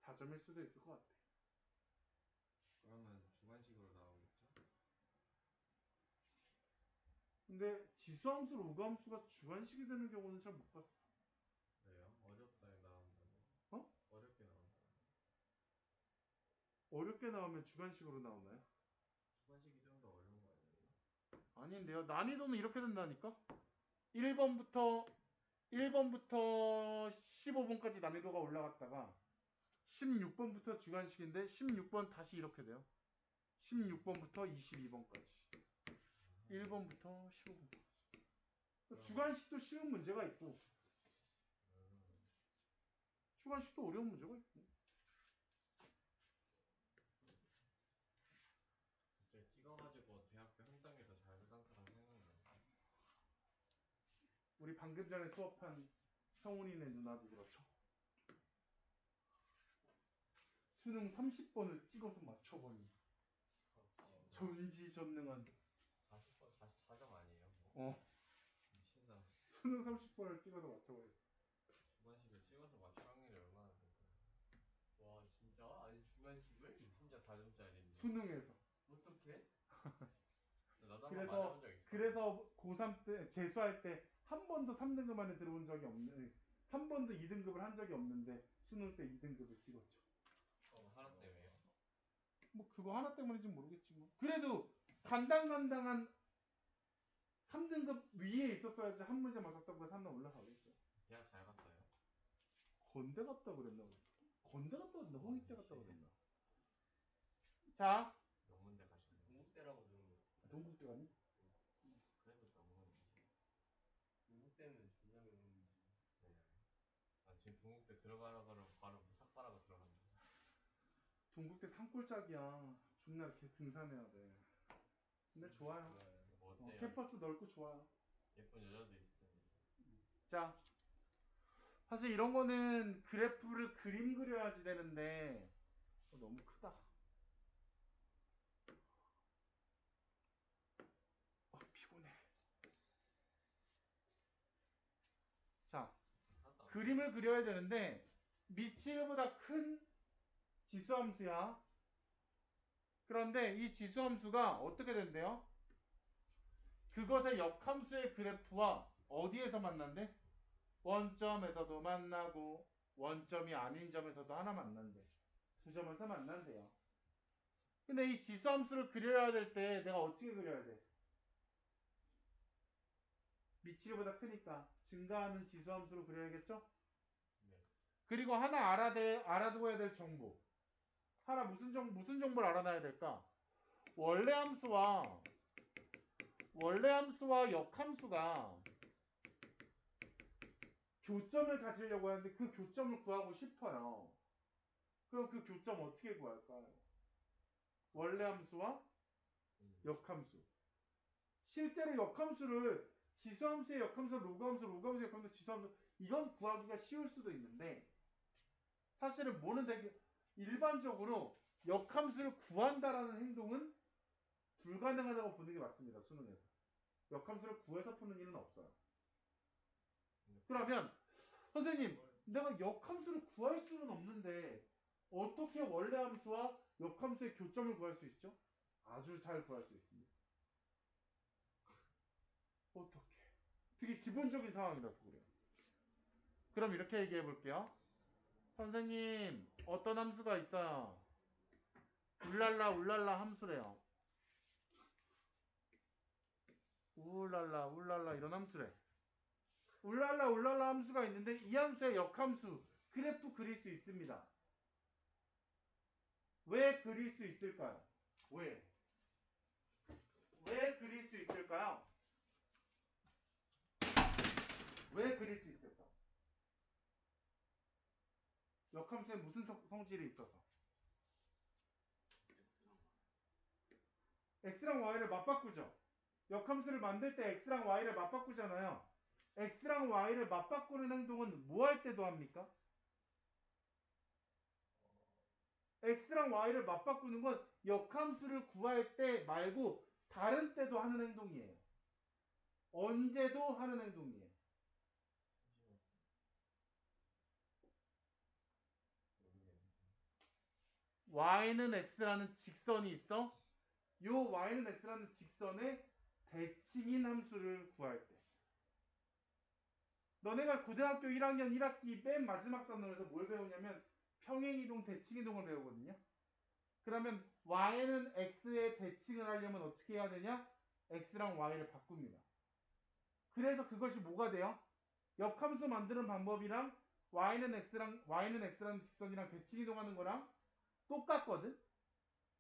4점일 수도 있을 것 같아. 그러면 주관식으로 나오겠죠? 근데 지수함수, 로그함수가 주관식이 되는 경우는 잘 못 봤어. 왜요? 어렵다에 나온다고. 어? 어렵게 나온다고. 어렵게 나오면 주관식으로 나오나요? 주관식이 좀 더 어려운 거 아니에요? 아닌데요. 난이도는 이렇게 된다니까? 1번부터 15번까지 난이도가 올라갔다가 16번부터 주관식인데 16번 다시 이렇게 돼요. 16번부터 22번까지. 1번부터 15번까지. 주관식도 쉬운 문제가 있고 주관식도 어려운 문제가 있고. 갑자기 찍어가지고 대학교 현장에서 잘 산 사람 생각나요. 우리 방금 전에 수업한 성훈이네 누나도 그렇죠. 수능 30번을 찍어서 맞춰버린 전지전능한 40번, 44점 아니에요? 뭐? 미친 사람. 수능 30번을 찍어서 맞춰버렸어. 주관식을 찍어서 맞출 확률이 얼마나 될까요? 와 진짜? 아니 주관식을? 심지어 4점짜리인데. 수능에서. 어떻게? 나도 한번 맞아본 적 있어. 그래서 고3 때 재수할 때 한 번도 3등급 안에 들어온 적이 없는, 한 번도 2등급을 한 적이 없는데 수능 때 2등급을 찍었죠. 하나 때문에요? 뭐 그거 하나 때문인지 모르겠지 뭐. 그래도 간당간당한 3등급 위에 있었어야지 한 문제 맞았다고 해서 하나 올라가겠죠. 대학 잘 갔어요. 건대 갔다 그랬나? 건대 갔다 그랬나? 홍익대 갔다 그랬나? 자, 몇 문제 가셨나요? 중국대라고 들은 거. 동국대 갔니? 그래도 몇 문제. 중국대는 존나 명문이지. 네. 아 지금 동국대 들어가라고 바로 삭발하고 들어간다. 동국대 산골짜기야. 존나 이렇게 등산해야 돼. 근데 좋아요. 뭐 어때요? 캠퍼스 넓고 좋아요. 예쁜 여자도 있을 텐데. 자, 사실 이런 거는 그래프를 그림 그려야지 되는데 너무 크다. 피곤해. 자, 그림을 그려야 되는데 미치보다 큰 지수함수야. 그런데 이 지수함수가 어떻게 된대요? 그것의 역함수의 그래프와 어디에서 만난대? 원점에서도 만나고 원점이 아닌 점에서도 하나 만난대. 두 점에서 만난대요. 근데 이 지수함수를 그려야 될 때 내가 어떻게 그려야 돼? 미치보다 크니까 증가하는 지수함수로 그려야겠죠? 네. 그리고 하나 알아두어야 될 정보. 하나 무슨 정보를 알아놔야 될까? 원래 함수와 역함수가 교점을 가지려고 하는데 그 교점을 구하고 싶어요. 그럼 그 교점 어떻게 구할까요? 원래 함수와 역함수. 실제로 역함수를 지수함수의 역함수, 로그함수의 역함수, 지수함수 이건 구하기가 쉬울 수도 있는데 사실은 뭐는 되게 일반적으로 역함수를 구한다라는 행동은 불가능하다고 보는 게 맞습니다. 수능에서. 역함수를 구해서 푸는 일은 없어요. 그러면 선생님, 내가 역함수를 구할 수는 없는데 어떻게 원래 함수와 역함수의 교점을 구할 수 있죠? 아주 잘 구할 수 있습니다. 어떻게? 되게 기본적인 상황이라서 그래요. 그럼 이렇게 얘기해 볼게요. 선생님, 어떤 함수가 있어요? 울랄라 함수래요. 울랄라 이런 함수래. 울랄라 함수가 있는데 이 함수의 역함수 그래프 그릴 수 있습니다. 왜 그릴 수 있을까요? 왜 그릴 수 있을까요? 왜 그릴 수 있을까? 역함수에 무슨 성질이 있어서? x랑 y를 맞바꾸죠. 역함수를 만들 때 x랑 y를 맞바꾸잖아요. x랑 y를 맞바꾸는 행동은 뭐 할 때도 합니까? x랑 y를 맞바꾸는 건 역함수를 구할 때 말고 다른 때도 하는 행동이에요. 언제도 하는 행동이에요. y는 x라는 직선이 있어. 요 y는 x라는 직선의 대칭인 함수를 구할 때. 너네가 고등학교 1학년 1학기 맨 마지막 단원에서 뭘 배우냐면 평행이동, 대칭이동을 배우거든요. 그러면 y는 x의 대칭을 하려면 어떻게 해야 되냐? x랑 y를 바꿉니다. 그래서 그것이 뭐가 돼요? 역함수 만드는 방법이랑 y는 x라는 직선이랑 대칭이동하는 거랑 똑같거든?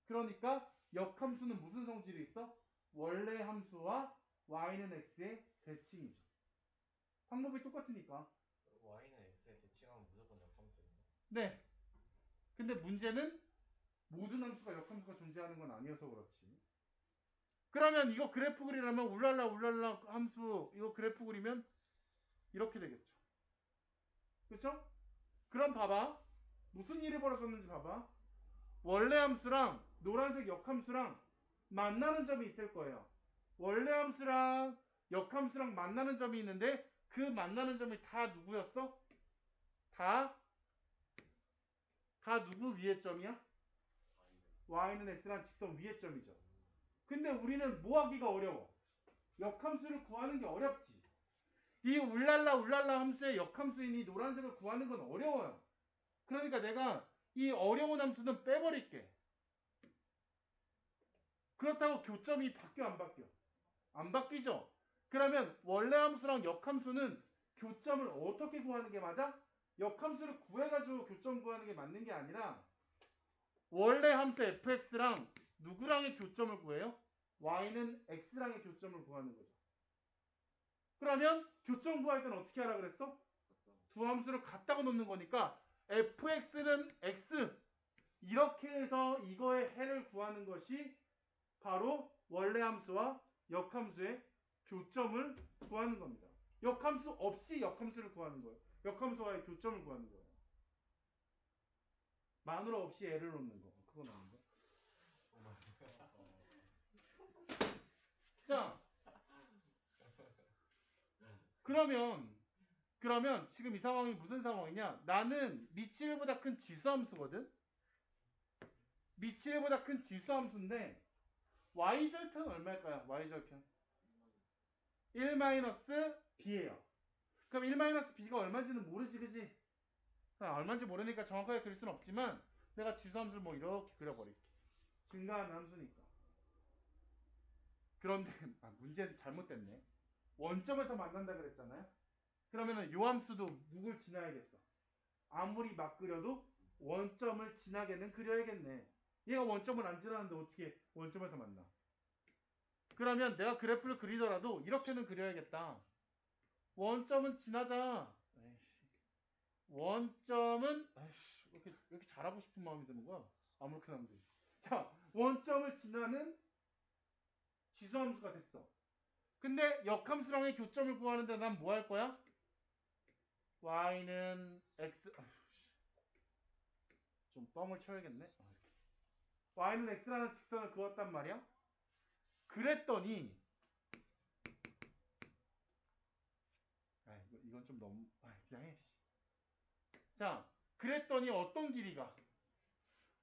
그러니까 역함수는 무슨 성질이 있어? 원래 함수와 y는 x의 대칭이죠. 방법이 똑같으니까. y는 x에 대칭하면 무조건 역함수예요. 네. 근데 문제는 모든 함수가 역함수가 존재하는 건 아니어서 그렇지. 그러면 이거 그래프 그리려면 울랄라 함수 이거 그래프 그리면 이렇게 되겠죠. 그렇죠? 그럼 봐봐. 무슨 일이 벌어졌는지 봐봐. 원래 함수랑 노란색 역함수랑 만나는 점이 있을 거예요. 원래 함수랑 역함수랑 만나는 점이 있는데 그 만나는 점이 다 누구였어? 다 누구 위의 점이야? y는 x란 직선 위의 점이죠. 근데 우리는 뭐 하기가 어려워? 역함수를 구하는 게 어렵지. 이 울랄라 함수의 역함수인 이 노란색을 구하는 건 어려워요. 그러니까 내가 이 어려운 함수는 빼버릴게. 그렇다고 교점이 바뀌어 안 바뀌어? 안 바뀌죠. 그러면 원래 함수랑 역함수는 교점을 어떻게 구하는 게 맞아? 역함수를 구해가지고 교점 구하는 게 맞는 게 아니라 원래 함수 fx랑 누구랑의 교점을 구해요? y는 x랑의 교점을 구하는 거죠. 그러면 교점 구할 때는 어떻게 하라 그랬어? 두 함수를 갖다가 놓는 거니까 fx는 x 이렇게 해서 이거의 해를 구하는 것이 바로 원래 함수와 역함수의 교점을 구하는 겁니다. 역함수 없이 역함수를 구하는 거예요. 역함수와의 교점을 구하는 거예요. 마누라 없이 애를 놓는 거. 그건 아닌데. 자, 그러면 지금 이 상황이 무슨 상황이냐? 나는 미치일보다 큰 지수함수거든. 미치일보다 큰 지수함수인데 y절편 얼마일까요? y절편 1-b예요. 그럼 1-b가 얼마인지는 모르지, 그지? 얼마인지 모르니까 정확하게 그릴 수는 없지만 내가 지수함수를 뭐 이렇게 그려버릴게. 증가하는 함수니까. 그런데 문제는 잘못됐네. 원점에서 만난다 그랬잖아요. 그러면은 요 함수도 누굴 지나야겠어? 아무리 막 그려도 원점을 지나게는 그려야겠네. 얘가 원점을 안 지나는데 어떻게 원점에서 만나? 그러면 내가 그래프를 그리더라도 이렇게는 그려야겠다. 원점은 지나자. 원점은 왜 이렇게 잘하고 싶은 마음이 드는 거야? 아무렇게나 하면 돼. 자, 원점을 지나는 지수함수가 됐어. 근데 역함수랑의 교점을 구하는데 난 뭐 할 거야? y는 x 좀 뻥을 쳐야겠네. y는 x라는 직선을 그었단 말이야. 그랬더니 좀 너무 그냥 해. 자, 그랬더니 어떤 길이가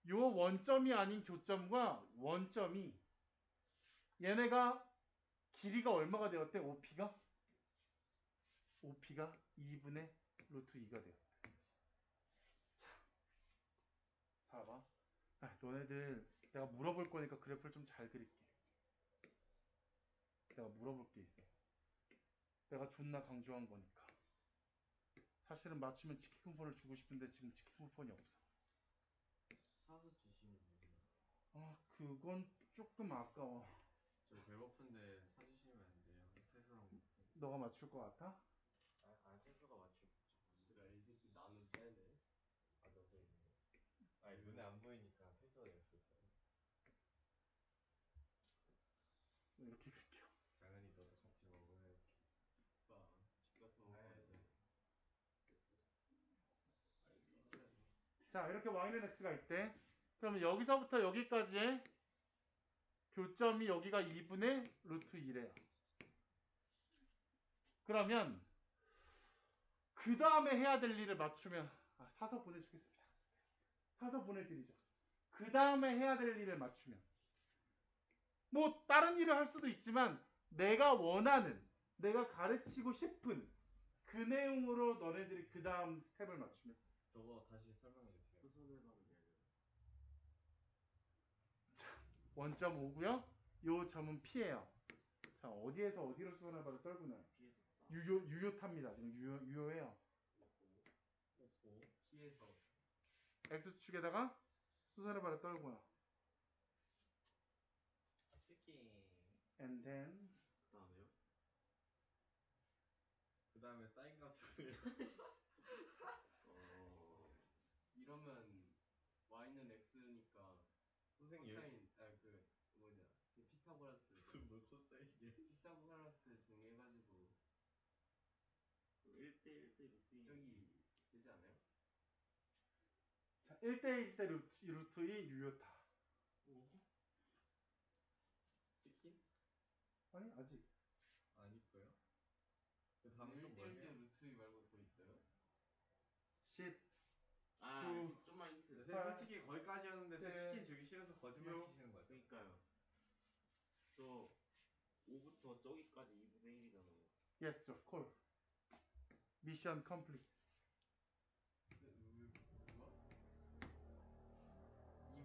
요 원점이 아닌 교점과 원점이 얘네가 길이가 얼마가 되었대? OP가 2분의 루트 2가 되었대. 자, 봐. 너네들 내가 물어볼 거니까 그래프를 좀 잘 그릴게. 내가 물어볼 게 있어. 내가 존나 강조한 거니까. 사실은 맞추면 치킨 쿠폰을 주고 싶은데 지금 치킨 쿠폰이 없어. 사서 주시면 돼요. 그건 조금 아까워. 저 배고픈데 사주시면 안 돼요. 태수랑 먹고. 너가 맞출 것 같아? 태수가 맞출 거죠. 그래 이 새끼 나는 빼네. 너도 있네. 눈에 안 보이니까 태수가 옆에 있어요. 이렇게 그릴게요. 당연히 너도 같이 먹어야지. 오빠 집 같은 거 먹어야지. 자, 이렇게 y는 x가 있대. 그러면 여기서부터 여기까지의 교점이 여기가 2분의 루트 2래요. 그러면 그 다음에 해야 될 일을 맞추면 사서 보내주겠습니다. 사서 보내드리죠. 그 다음에 해야 될 일을 맞추면 뭐 다른 일을 할 수도 있지만 내가 원하는 내가 가르치고 싶은 그 내용으로 너네들이 그 다음 스텝을 맞추면 저거 다시 설명해 주세요. 수선을 가는 게 아니라. 원점 5고요. 요 점은 P예요. 자, 어디에서 어디로 수선을 받아 떨구나요? 피해서 따. 유효탑니다. 지금 유효해요. 오호. 피해서 X축에다가 수선을 받아 떨고요. 치킨. And then 그 다음에요? 그 다음에 사인 값을. 이러면 y는 x니까 선생님. 코사인 그 뭐냐 그 피타고라스 뭘 코사인이야? 피타고라스 정해가지고 1대1대 루트 저기 되지 않아요? 자, 1대1 대 루트 2 유효타. 치킨? 아니 아직 안 이뻐요? 그 다음에 또 뭘 1대1대 해요? 루트 2 말고 또 있어요? 10 좀만 힌트. 선생님 솔직히 거기까지였는데 칠, 치킨 주기 싫어서 거짓말 육. 치시는 거죠? 그러니까요. 저 5부터 저기까지 2분의 1이잖아요. Yes sir. Call. Mission complete. 뭐?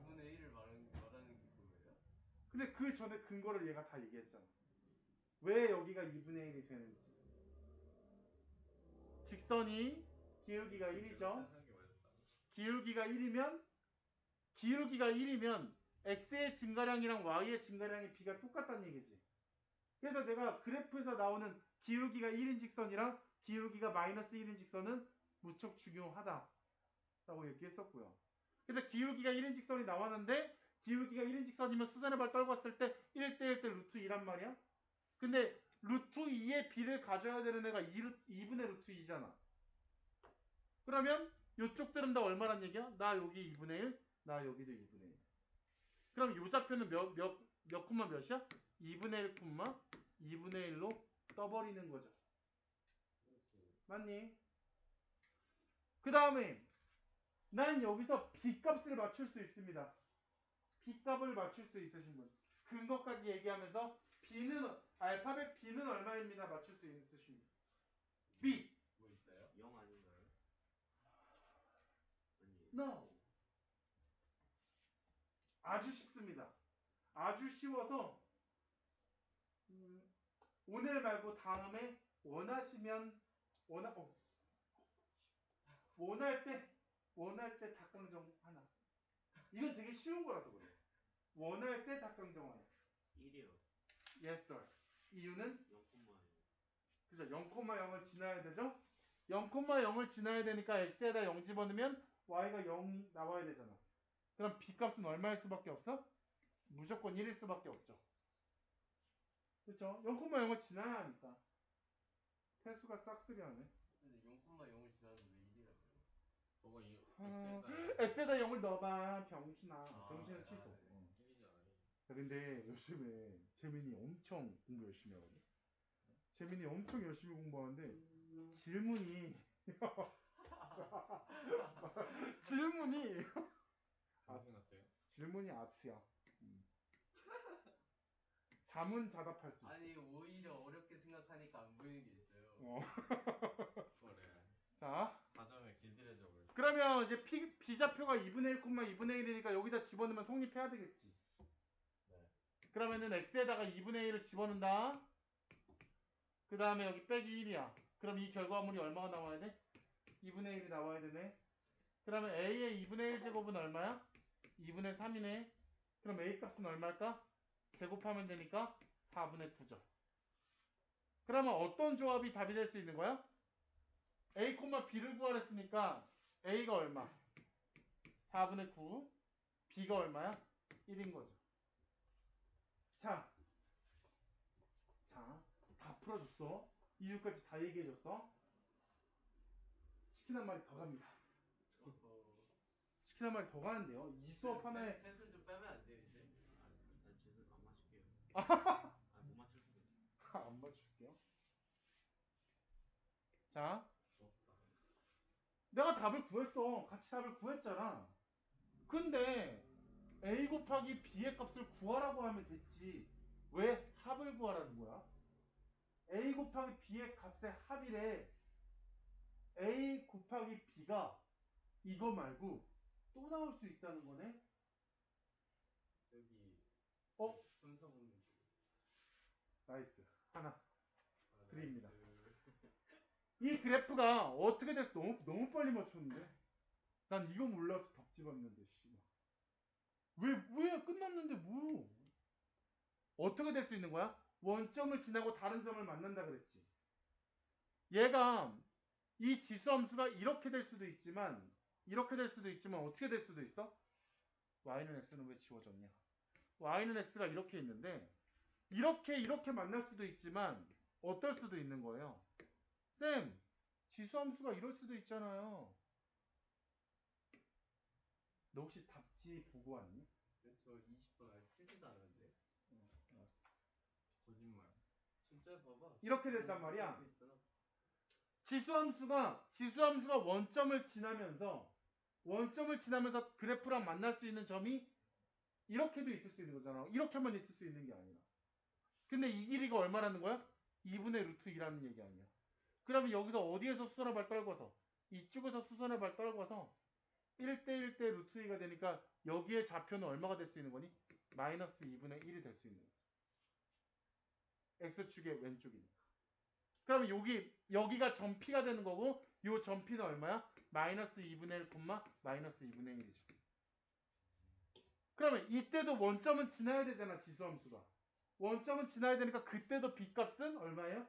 2분의 1을 말하는 게 그거예요? 근데 그 전에 근거를 얘가 다 얘기했잖아. 왜 여기가 2분의 1이 되는지. 직선이 기울기가 1이죠. 하는 게 맞았다고? 기울기가 1이면 x의 증가량이랑 y의 증가량의 비가 똑같다는 얘기지. 그래서 내가 그래프에서 나오는 기울기가 1인 직선이랑 기울기가 마이너스 1인 직선은 무척 중요하다라고 얘기했었고요. 그래서 기울기가 1인 직선이 나왔는데 기울기가 1인 직선이면 수선의 발 떨궜을 때 1대1 대 루트 2란 말이야. 근데 루트 2의 비를 가져야 되는 애가 2분의 루트 2잖아. 그러면 요쪽들은 다 얼마란 얘기야? 나 여기 2분의 1, 나 여기도 2분의 1. 그럼 요 좌표는 몇 콤마 몇이야? 2분의 1 콤마 2분의 1로 떠버리는 거죠. 맞니? 그 다음에 난 여기서 B값을 맞출 수 있습니다. B값을 맞출 수 있으신 분. 근거까지 얘기하면서 알파벳 B는 얼마입니다. 맞출 수 있으신 분. B. 뭐 있어요? 0 아닌가요? 아니에요. No. 아주 쉽습니다. 아주 쉬워서 오늘 말고 다음에 원하시면 원할 때 닭강정 하나. 이건 되게 쉬운 거라서 그래. 원할 때 닭강정 하나. 1이요. Yes sir. 이유는 0,0. 그죠? 0,0을 지나야 되죠? 0,0을 지나야 되니까 x에다 0 집어넣으면 y가 0 나와야 되잖아. 그럼 b값은 얼마일 수밖에 없어? 무조건 1일 수밖에 없죠. 그렇죠? 0,0을 지나야 하니까. 태수가 싹쓸이하네. 근데 0,0을 지나는데 왜 1이라고요? 저거 이 x에다 0을 넣어봐 병신아. 병신은 취소. 네. 일이잖아. 야, 근데 요즘에 재민이 엄청 공부 열심히 하거든. 재민이 엄청 열심히 공부하는데 질문이 질문이 정신 같아요. 질문이 아트야. 자문자답할 수 있어. 아니 오히려 어렵게 생각하니까 안 보이는 게 있어요. 그래. 자, 4점에 길들여져 버렸어. 그러면 이제 B좌표가 2분의 1, 2분의 1이니까 여기다 집어넣으면 성립해야 되겠지. 네. 그러면은 X에다가 2분의 1을 집어넣는다. 그 다음에 여기 빼기 1이야. 그럼 이 결과물이 얼마가 나와야 돼? 2분의 1이 나와야 되네. 그러면 A의 2분의 1 제곱은 얼마야? 2분의 3이네. 그럼 A 값은 얼마일까? 제곱하면 되니까 4분의 9죠. 그러면 어떤 조합이 답이 될 수 있는 거야? A, B를 구하랬으니까 A가 얼마? 4분의 9. B가 얼마야? 1인 거죠. 자, 다 풀어줬어. 이유까지 다 얘기해줬어. 치킨 한 마리 더 갑니다. 치킨 한 마리 더 가는데요. 이 수업 하나에 패스 좀 빼면 안 돼요 이제? 나 재수 안 맞출게요. 못 맞출 수도 있어. 안 맞출게요. 자, 내가 답을 구했어. 같이 답을 구했잖아. 근데 A 곱하기 B의 값을 구하라고 하면 됐지. 왜 합을 구하라는 거야? A 곱하기 B의 값의 합이래. A 곱하기 B가 이거 말고 또 나올 수 있다는 거네. 여기 순서 보는 거. 나이스. 하나 아, 드립니다. 나이스. 이 그래프가 어떻게 됐어? 너무 빨리 맞췄는데? 난 이거 몰라서 답 집었는데, 씨발. 왜 끝났는데 뭐? 어떻게 될 수 있는 거야? 원점을 지나고 다른 점을 만난다 그랬지. 얘가 이 지수함수가 이렇게 될 수도 있지만 어떻게 될 수도 있어? y는 x는 왜 지워졌냐? y는 x가 이렇게 있는데 이렇게 만날 수도 있지만 어떨 수도 있는 거예요. 쌤, 지수함수가 이럴 수도 있잖아요. 너 혹시 답지 보고 왔니? 저 20분 아직 풀지도 않았는데. 알았어. 거짓말. 진짜 봐봐. 이렇게 됐단 말이야. 이렇게 있잖아. 지수함수가 원점을 지나면서 그래프랑 만날 수 있는 점이 이렇게도 있을 수 있는 거잖아. 이렇게만 있을 수 있는 게 아니라. 근데 이 길이가 얼마라는 거야? 2분의 루트 2라는 얘기 아니야. 그러면 여기서 어디에서 수선의 발 떨궈서 이쪽에서 수선의 발 떨궈서 1대1대 루트 2가 되니까 여기에 좌표는 얼마가 될 수 있는 거니? 마이너스 2분의 1이 될 수 있는 거죠. X축의 왼쪽이니까. 그러면 여기가 점P가 되는 거고 요 점P는 얼마야? 마이너스 2분의 1, 마이너스 2분의 1이죠. 그러면 이때도 원점은 지나야 되잖아. 지수함수가. 원점은 지나야 되니까 그때도 B값은 얼마예요?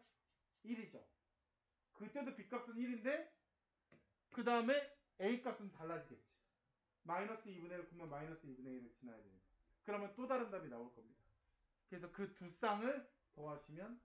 1이죠. 그때도 B값은 1인데 그 다음에 A값은 달라지겠지. 마이너스 2분의 1, 마이너스 2분의 1을 지나야 되니까. 그러면 또 다른 답이 나올 겁니다. 그래서 그 두 쌍을 더하시면